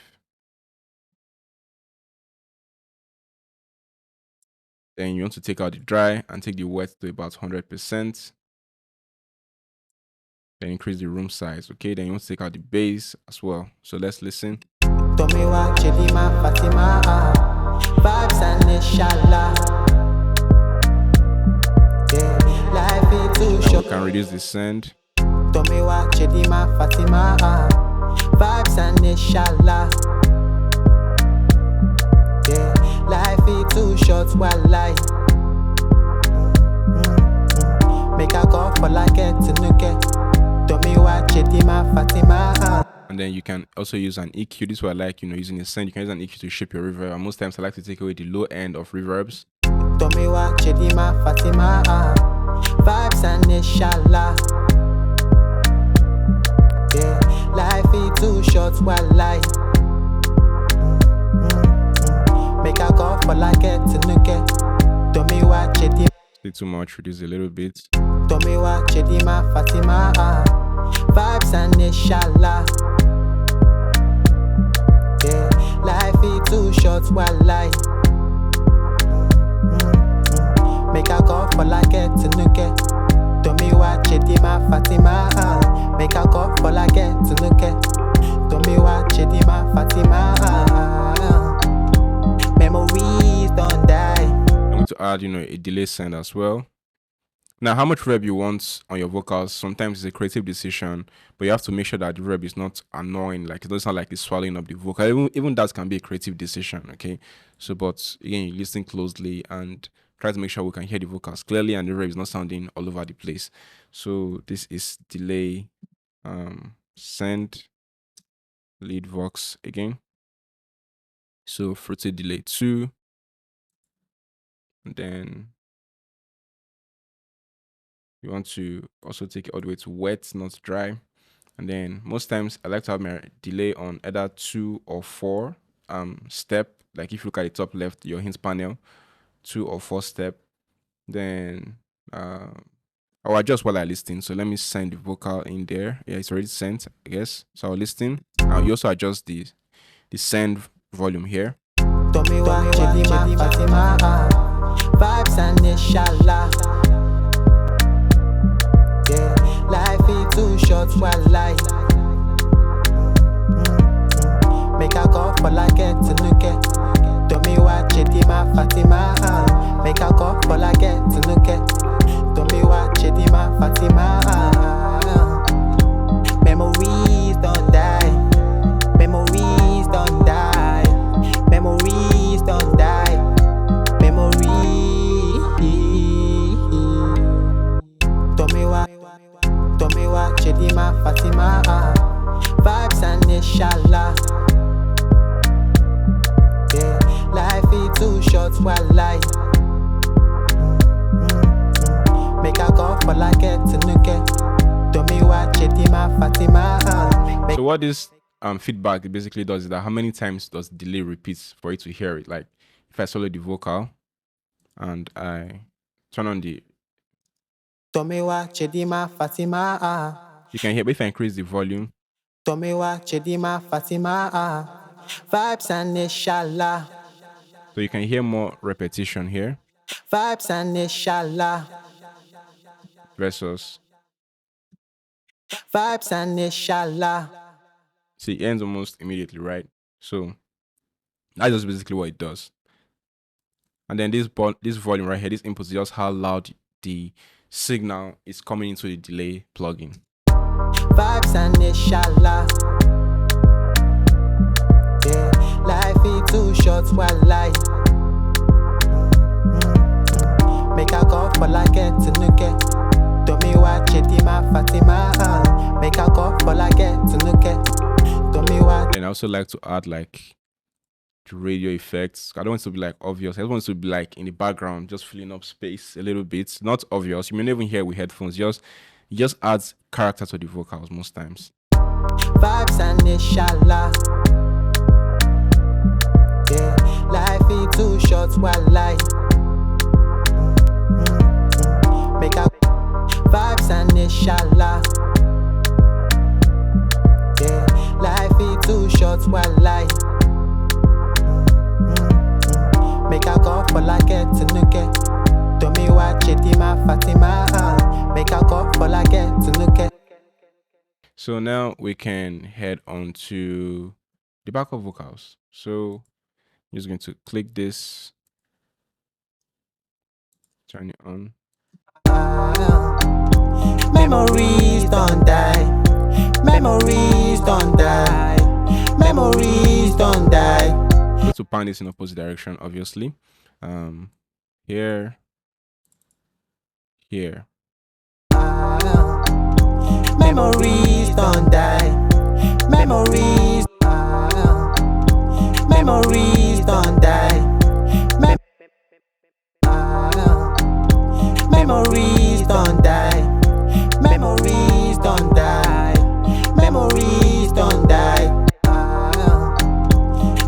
Then you want to take out the dry and take the wet to about 100%. Then increase the room size. Okay, then you want to take out the bass as well. So let's listen. Tomiwa Chedima Fatima vibes and inshallah. Yeah, life is too Now short. we can reduce the send. Tomiwa Chedima Fatima vibes and inshallah. Yeah, life is too short, wallahi. Make a call for like it to nuke. Tomiwa Chedima Fatima. And then you can also use an EQ. This is what I like, using a send. You can use an EQ to shape your reverb. And most times I like to take away the low end of reverbs. Tomiwa Chedima Fatima vibes and inshallah. Yeah, life is too short, wallahi. Make a call for like it to nuke. Tomiwa Chedima. Say too much, reduce a little bit. Tomiwa Chedima Fatima vibes and inshallah. Yeah, life is too short, wallahi. Make a call for like it to nuke. Tomiwa Chedima Fatima. Make a call for like it to nuke. Tomiwa Chedima Fatima. Memories don't die. I'm going to add, a delay send as well. Now, how much reverb you want on your vocals, sometimes it's a creative decision, but you have to make sure that the reverb is not annoying, like it doesn't sound like it's swallowing up the vocal. Even that can be a creative decision, okay? So, but again, you listen closely and try to make sure we can hear the vocals clearly and the reverb is not sounding all over the place. So this is delay, send, lead vox again. So fruity delay 2, and then you want to also take it all the way to wet, not dry. And then most times I like to have my delay on either 2 or 4 step. Like if you look at the top left, your hints panel, 2 or 4 step. Then I'll adjust while I listen. So let me send the vocal in there. Yeah, it's already sent, I guess. So I'll listen. Now you also adjust the send volume here. Tomiwa Chedima Fatima vibes and inshallah. Yeah, life is too short, wallahi. Make a call for like it to nuke. Tomiwa Chedima Fatima. Make a call for like it to nuke. Tomiwa Chedima Fatima. Memories don't die. Memories don't die. Memories don't die. Memories. Tomiwa Chedima Fatima vibes and inshallah. Yeah, life is too short, wallahi. Make a call for like it to nuke. Tomiwa Chedima Fatima. So what this feedback basically does is that how many times does delay repeat for you to hear it. Like if I solo the vocal and I turn on the Tomiwa Chedima Fatima. You can hear, but if I increase the volume, Tomiwa Chedima Fatima vibes and inshallah. so you can hear more repetition here Vibes and inshallah. versus Vibes and inshallah. see it ends almost immediately, right? So that's just basically what it does. And then this volume right here, this input is just how loud the signal is coming into the delay plugin. Vibes and inshallah. Yeah, life is too short, wallahi. Make a call for like it to nuke. Tomiwa Chedima Fatima. Make a call for like it to nuke. Tomiwa. And I also like to add like the radio effects. I don't want it to be like obvious. I just want it to be like in the background, just filling up space a little bit. Not obvious. You may not even hear with headphones. It just adds character to the vocals most times. Vibes and inshallah. Yeah, life is too short, wallahi. Make a vibes and inshallah. Yeah, life is too short, wallahi. Make a call for like it to nuke. Tomiwa Chedima Fatima. Make a call for like it to nuke. So now we can head on to the backup vocals. So I'm just going to click this, turn it on. Memories don't die. Memories don't die. Memories don't die. Go to pan this in opposite direction, obviously. Here, here. Memories don't die. Memories. Memories don't die. Memories don't die. Memories don't die. Memories don't die.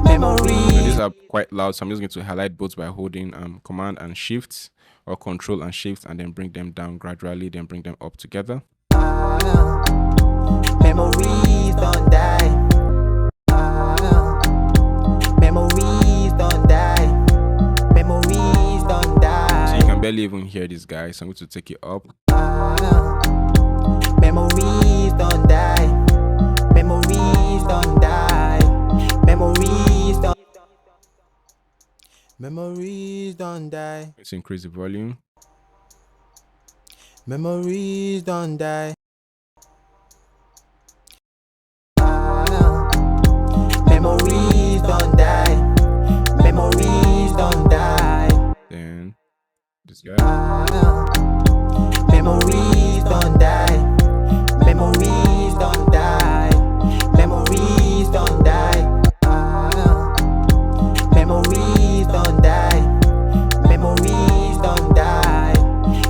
Memories. These are quite loud, so I'm just going to highlight both by holding Command and Shift, or Control and Shift, and then bring them down gradually, then bring them up together. Memories don't die. Memories don't die. Memories don't die. So you can barely even hear this guy, so I'm going to take it up. Memories don't die. Memories don't die. Memories don't. Memories don't die. Let's increase the volume. Memories don't die. Memories don't die. Memories don't die. Then this guy. Memories don't die. Memories don't die. Memories don't die. Memories don't die. Memories don't die.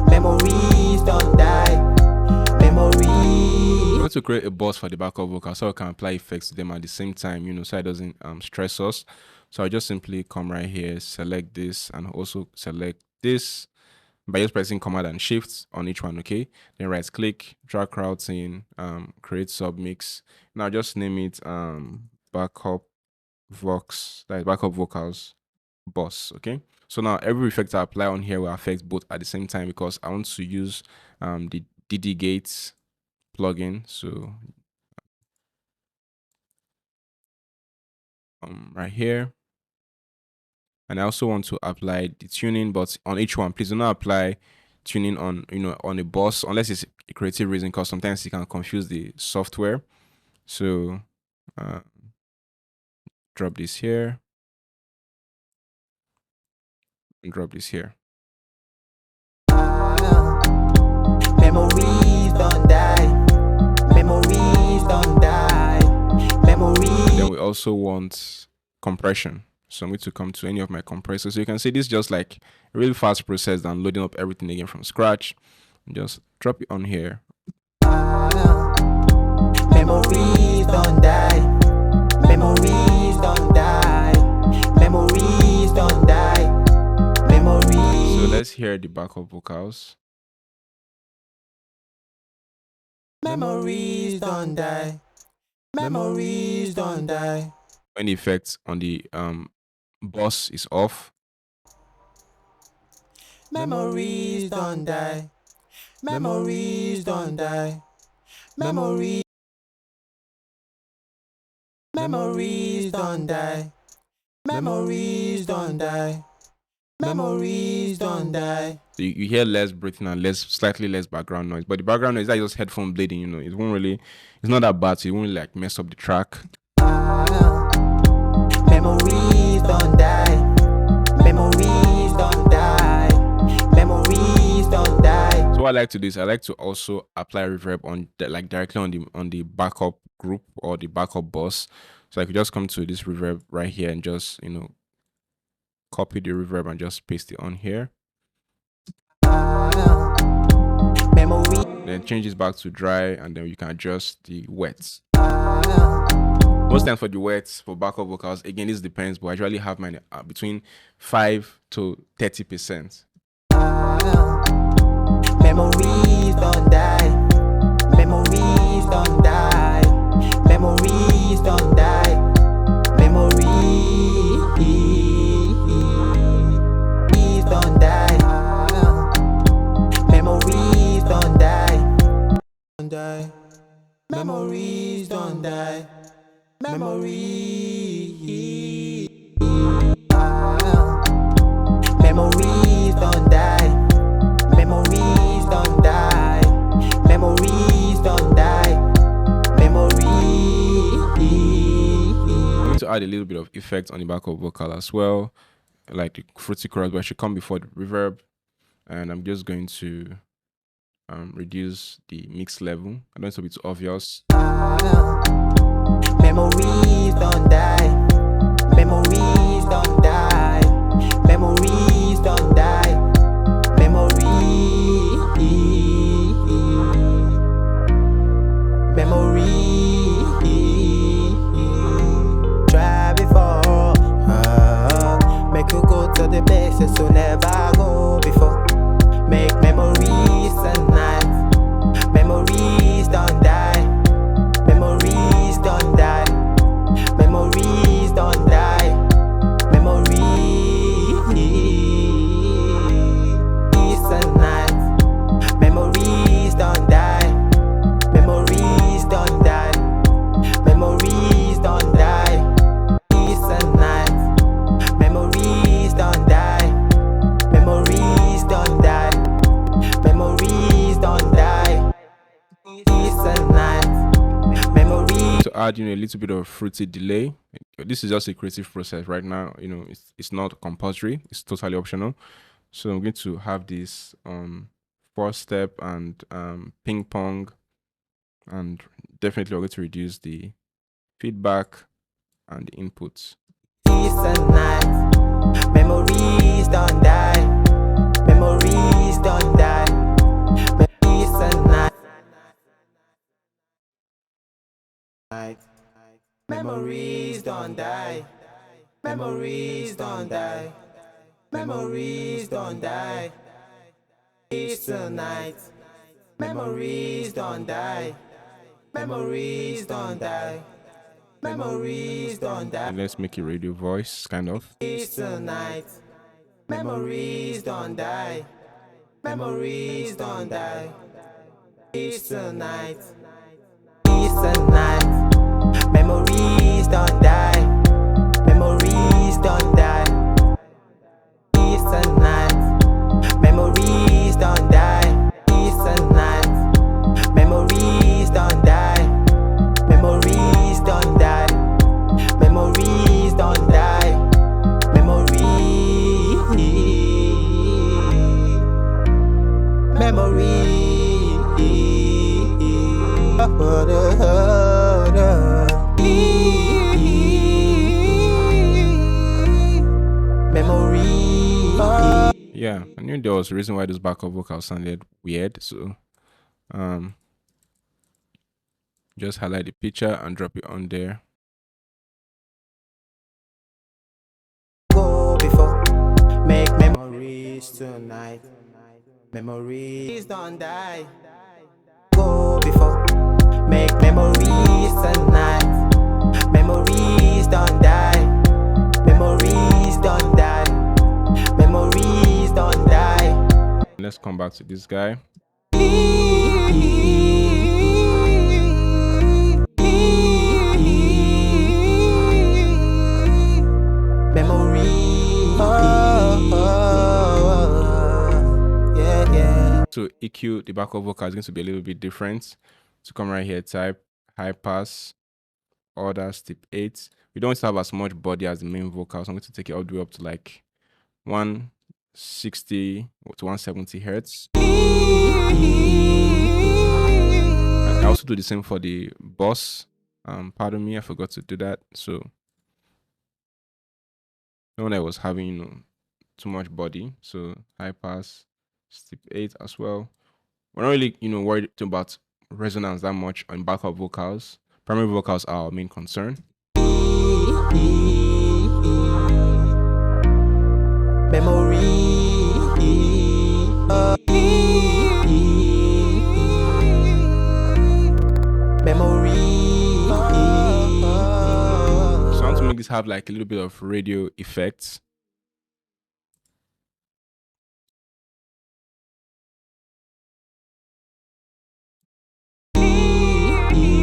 Memories don't die. Memories. I'm going to create a boss for the backup vocal so I can apply effects to them at the same time, you know, so it doesn't stress us. So I just simply come right here, select this, and also select this by just pressing Command and Shift on each one. Okay, then right click, drag routing, create submix. Now just name it backup vox, that is backup vocals boss. Okay, so now every effect I apply on here will affect both at the same time, because I want to use the DD Gates plugin. So right here, and I also want to apply the tuning, but on each one, please do not apply tuning on, you know, on a boss unless it's a creative reason, because sometimes it can confuse the software. So drop this here and drop this here. Memories don't die. Memories don't die. Memories. Then we also want compression. So I'm going to come to any of my compressors. So you can see this is just like a really fast process than loading up everything again from scratch. Just drop it on here. Memories don't die. Memories don't die. Memories don't die. Memories. So let's hear the backup vocals. Memories don't die. Memories don't die. When the effect on the boss is off. Memories don't die. Memories don't die. Memories. Memories don't die. Memories don't die. Memories don't die. So you hear less breathing and slightly less background noise, but the background noise is just headphone bleeding, you know. It won't really, it's not that bad, so it won't like mess up the track. Memories don't die. Memories don't die. Memories don't die. So what I like to do is I like to also apply reverb on like directly on the backup group or the backup bus. So I could just come to this reverb right here and just, you know, copy the reverb and just paste it on here. Then change this back to dry, and then you can adjust the wets. Most times for the wets for backup vocals, again, this depends, but I usually have mine between 5 to 30%. Memories don't die. Memories don't die. Memories don't die. Memories don't die. Memories don't die. Don't die. Memories. die. Memories, memories don't die. Memories don't die. Memories don't die. Memories. I'm going to add a little bit of effect on the backup vocal as well, like the fruity chorus, but it should come before the reverb. And I'm just going to reduce the mix level. I don't want it to be too obvious. Memories don't die. Memories don't die. Memories don't die. Memories. Memories. Try before. Make you go to the places you never go before. Make memories tonight. Memories don't die. Memories don't die. Memories don't die. Memories tonight. Memories don't die. Memories don't die. Memories don't die. Tonight. Memories don't die. Memories don't die. Memories don't die. Tonight. Memories. To add, a little bit of fruity delay. This is just a creative process right now. It's not compulsory. It's totally optional. So I'm going to have this 4-step and ping pong, and definitely we're going to reduce the feedback and the inputs. Tonight. Memories don't die. Memories don't die. Memories tonight. Memories don't die. Memories don't die. Memories don't die. Tonight. Memories don't die. Memories don't die. Memories don't die. And let's make it radio voice, kind of. Tonight. Memories don't die. Memories don't die. Tonight. Tonight. Memories don't die. Memories don't die. Tonight. Memories don't die. Tonight. Memories don't die. Memories don't die. Memories don't die. Memories. Memories. Yeah, I knew there was a reason why this backup vocal sounded weird. So just highlight the picture and drop it on there. Go before. Make memories tonight. Memories don't die. Go before. Make memories tonight. Memories don't die. Memories don't die. Memories don't die. Let's come back to this guy. To EQ the backup vocal is going to be a little bit different. To come right here, type high pass, order, step 8. We don't want to have as much body as the main vocal, so I'm going to take it all the way up to like 160 to 170 hertz. And I also do the same for the boss. Pardon me, I forgot to do that. So when I was having too much body, so high pass, step 8 as well. We're not really worried about resonance that much on backup vocals. Primary vocals are our main concern. So I want to make this have like a little bit of radio effects.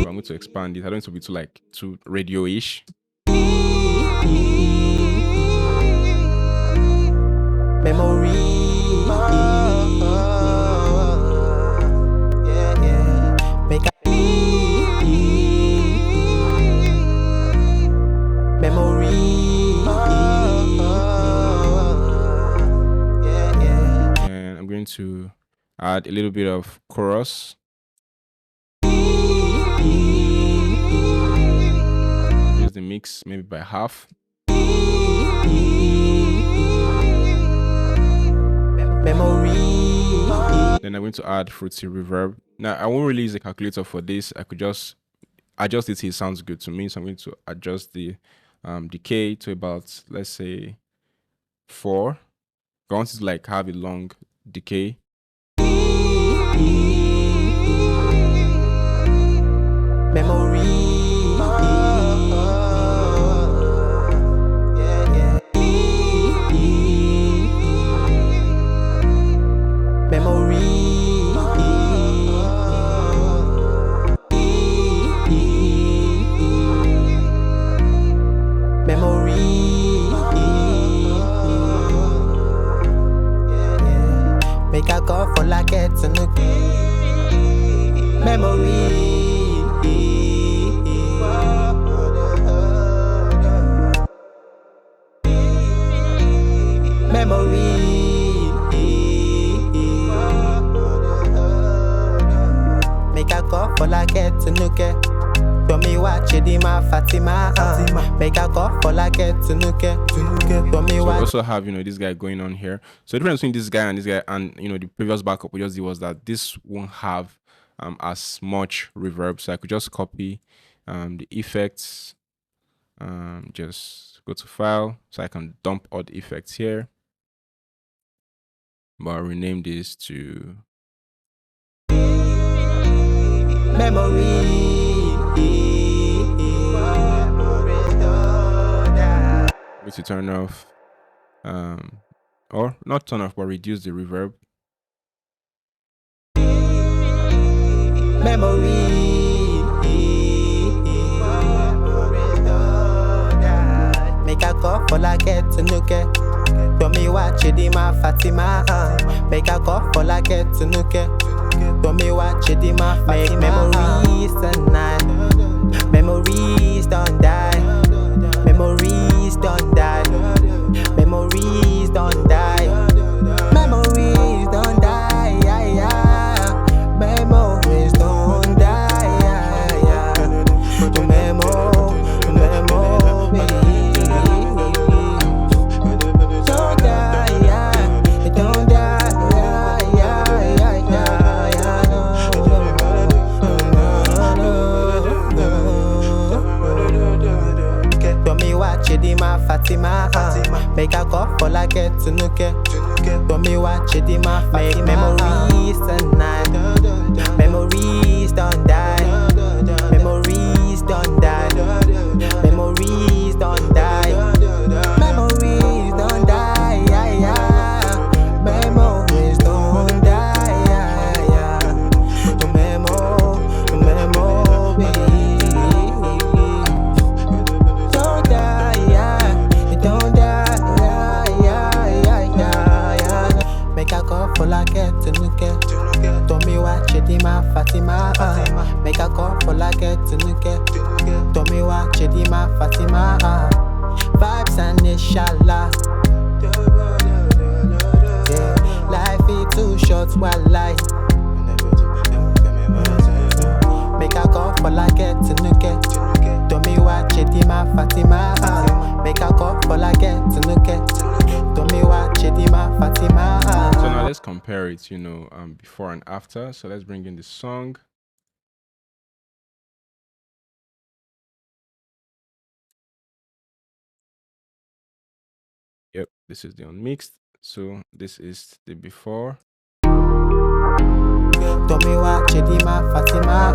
I'm going to expand it. I don't want it to be too radio-ish. Memory. Make a memory. And I'm going to add a little bit of chorus. Reduce the mix maybe by half. Memory. Then I'm going to add fruity reverb. Now I won't really use a calculator for this. I could just adjust it till it sounds good to me. So I'm going to adjust the decay to about, let's say, 4. I want it to have a long decay. Memory. Make a call for like it's a new memory. Make a call for like it's a new Tommy watch Edima Fatima. Make a call for like it's a new Tommy watch. We also have this guy going on here. So the difference between this guy and the previous backup we just did was that this won't have as much reverb. So I could just copy the effects, just go to file, so I can dump all the effects here, but I'll rename this to memory. to turn off or not turn off, but reduce the reverb. Memory. Make a call for like it's a new Tommy watch Edima Fatima. Make a call for like it's a new Tommy watch Edima Fatima. Memories tonight. Memories don't die. Memories don't die. Memories don't die. Memories don't die. Yeah, yeah. Memories don't die. Yeah, yeah. Don't die. Yeah. Don't die. Yeah, yeah, yeah, Tommy watch Edima Fatima. Make a call for like it's a new Tommy watch Edima Fatima. Memories tonight. Memories don't die. Memories don't die. Memories don't die. Memories don't die. Yeah, yeah. Memories don't die. Yeah, yeah. Don't die. Yeah. Don't die. Yeah. Make a call for like it's a new Tommy watch Edima Fatima. Make a call for like it's a new Tommy watch Edima Fatima. Vibes and inshallah. Yeah. Life is too short, wallahi. Make a call for like it's a new Tommy watch Edima Fatima. Make a call for like it's a new Tommy watch Edima Fatima. So now let's compare it, before and after. So let's bring in the song. Yep, this is the unmixed. So this is the before. Tommy watch Edima Fatima.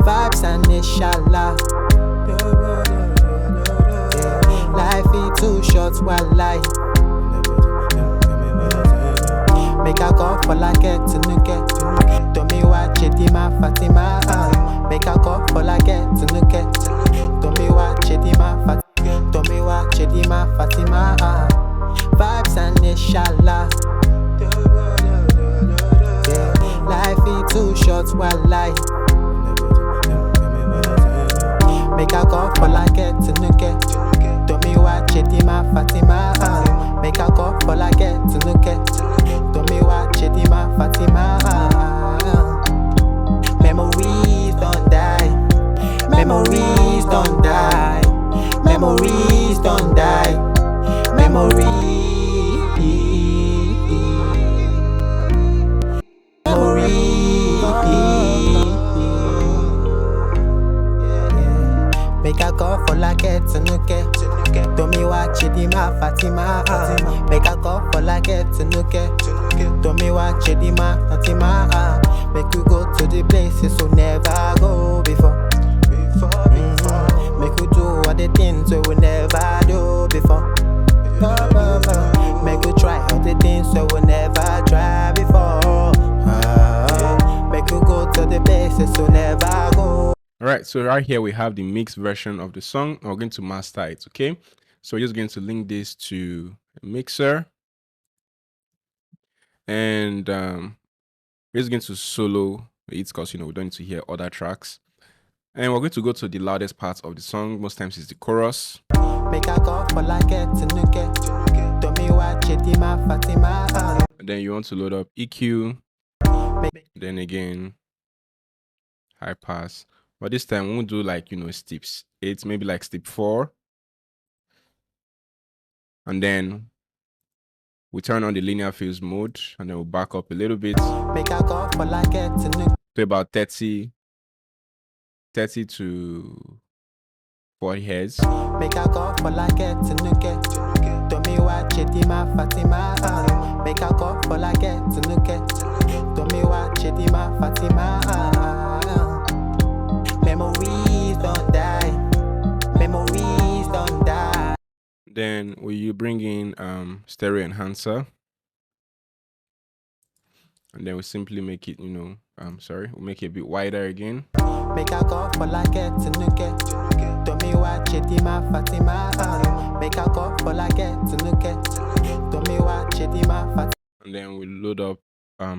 Vibes and inshallah. Life is too short, wallahi. Make a call for like it's a new Tommy watch Edima Fatima. Make a go for like it to look at. To me watch Chedima Fatima. To me watch Chedima Fatima. Vibes and inshallah. Yeah. Life is too short, while life. Make a go for like it to look at. To me watch Chedima Fatima. Make a go for like it to look at. To me watch Chedima Fatima. Memories don't die. Memories don't die. Memories don't die. Memories. Make a go for like it to look at. To me watch Chedima Fatima. Make a go for like it to look at. To me watch Chedima Fatima. Make you go to the places you never go before. Make you do all the things you will never do before. Make you try all the things you will never try before. Make you go to the places you never go. Alright, so right here we have the mixed version of the song. We're going to master it, okay? So we're just going to link this to a mixer. And we're just going to solo it because, we don't need to hear other tracks. And we're going to go to the loudest part of the song. Most times it's the chorus. Make a go for like it to look at. To me watch Chedima Fatima. And then you want to load up EQ. Then again, high pass. But this time we won't do like, steps 8, maybe like step 4. And then we turn on the linear fuse mode and then we'll back up a little bit. Make a go for like it to about 30 to 40 hertz. Make a go for like it to look at. To me watch Chedima Fatima. Make a go for like it to look at. To me watch Chedima Fatima. Memories don't die. Memories don't die. Then you bring in stereo enhancer. And then we simply make it, we'll make it a bit wider again. Make a go for like it to look at. To me watch Chedima Fatima. Make a go for like it to look at. To me watch Chedima Fatima. And then we load up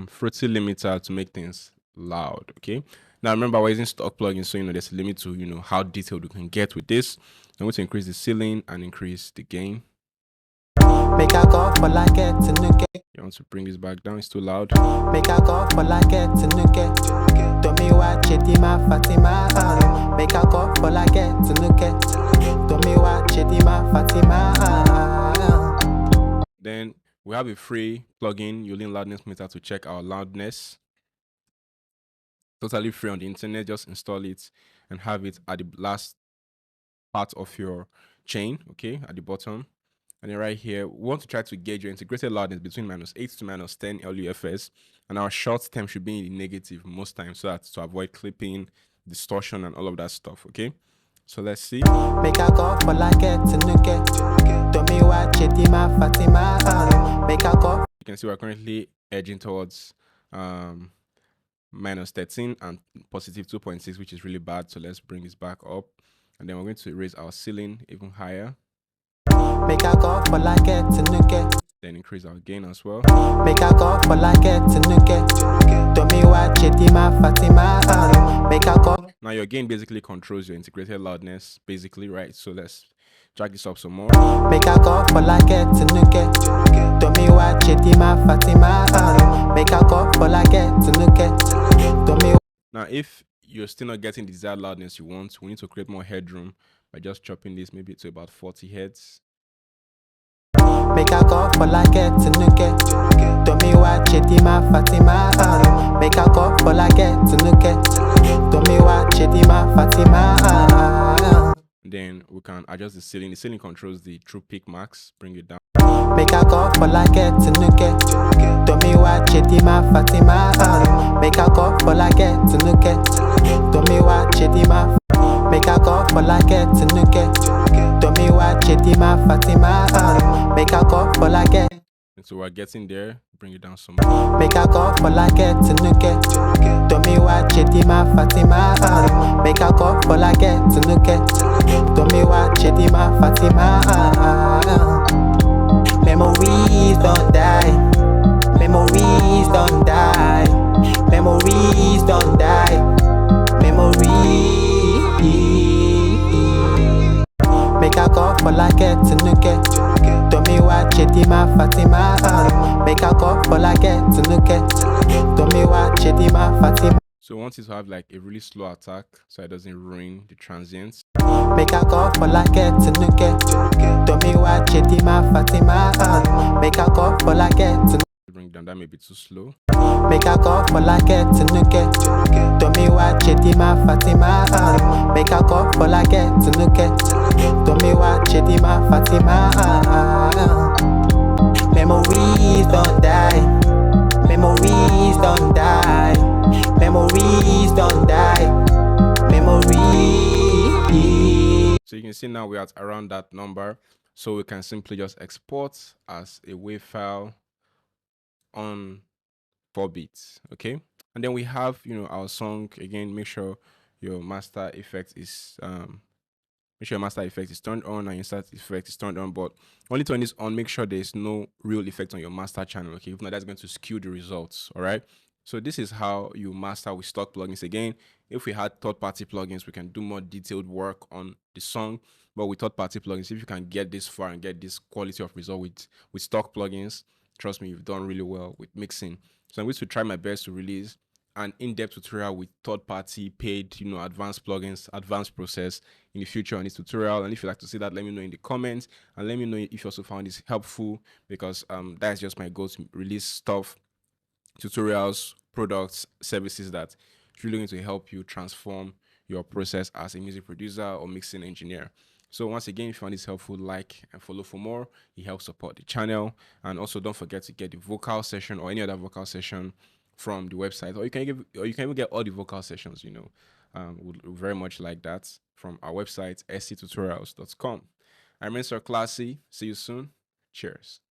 Fruity Limiter to make things loud, okay? Now remember, we're using stock plugins, so there's a limit to how detailed we can get with this. I'm going to increase the ceiling and increase the gain. Make a go for like it to look at. You want to bring this back down, it's too loud. Make a go for like it to look at. To me watch Chedima Fatima. Make a go for like it to look at. To me watch Chedima Fatima. Then we have a free plugin, Yulin Loudness Meter, to check our loudness. Totally free on the internet. Just install it and have it at the last part of your chain, okay, at the bottom. And then right here, we want to try to gauge your integrated loudness between -8 to -10 LUFS, and our short term should be in the negative most times, so that to avoid clipping, distortion, and all of that stuff. Okay, so let's see. Make a go for like it to look at. To me watch Chedima Fatima. Make a go. You can see we're currently edging towards -13 and positive 2.6, which is really bad. So let's bring this back up, and then we're going to raise our ceiling even higher. Make a go for like it to look at. Then increase our gain as well. Make a go for like it to look at. To me watch Chedima Fatima. Make a go. Now your gain basically controls your integrated loudness, basically, right? So let's drag this up some more. Make a go for like it to look at. To me watch Chedima Fatima. Make a go for like it to look at. To me. Now if you're still not getting the desired loudness you want, we need to create more headroom by just chopping this maybe to about 40 hertz. Make a go for like it to look at. To me watch Chedima Fatima. Make a go for like it to look at. To me watch Chedima Fatima. Then we can adjust the ceiling. The ceiling controls the true peak max. Bring it down. Make a go for like it to look at. To me watch Chedima Fatima. Make a go for like it to look at. To me watch Chedima. Make a go for like it to look at. To me watch Chedima Fatima. Make a go for like it. And so we're getting there. Bring it down some more. Make a go for like it to nuke it. Do me watch it, Fatima. Make a go for like it to nuke it. Do me watch it, Fatima. Memories don't die. Memories don't die. Memories don't die. Memories. Make a go for like it to nuke it. Do me watch it, Fatima. Make a go for like it to nuke it. Do me watch it, Fatima. So we want it to have like a really slow attack so it doesn't ruin the transients. Make a go for like it to nuke it. Do me watch it, Fatima. Make a go for like it to Bring it down, that may be too slow. make a go for like it to nuke it. Do me watch it, Fatima. Make a go for like it to nuke it. Do me watch it, Fatima. Memories don't die. Memories don't die. Memories don't die. Memories. So you can see now we're at around that number. So we can simply just export as a WAV file on 4 beats. Okay. And then we have, our song again. Make sure your master effect is turned on and your start effect is turned on, but only turn this on. Make sure there's no real effect on your master channel. Okay, if not, that's going to skew the results. All right. So this is how you master with stock plugins. Again, if we had third-party plugins, we can do more detailed work on the song. But with third-party plugins, if you can get this far and get this quality of result with stock plugins, trust me, you've done really well with mixing. So I'm going to try my best to release an in-depth tutorial with third-party paid, advanced plugins, advanced process in the future on this tutorial. And if you'd like to see that, let me know in the comments, and let me know if you also found this helpful, because that's just my goal, to release stuff, tutorials, products, services that is really going to help you transform your process as a music producer or mixing engineer. So once again, if you found this helpful, like and follow for more. It helps support the channel. And also don't forget to get the vocal session or any other vocal session from the website, or you can even get all the vocal sessions. Would very much like that from our website, sctutorials.com. I remain Sir Classy. See you soon. Cheers.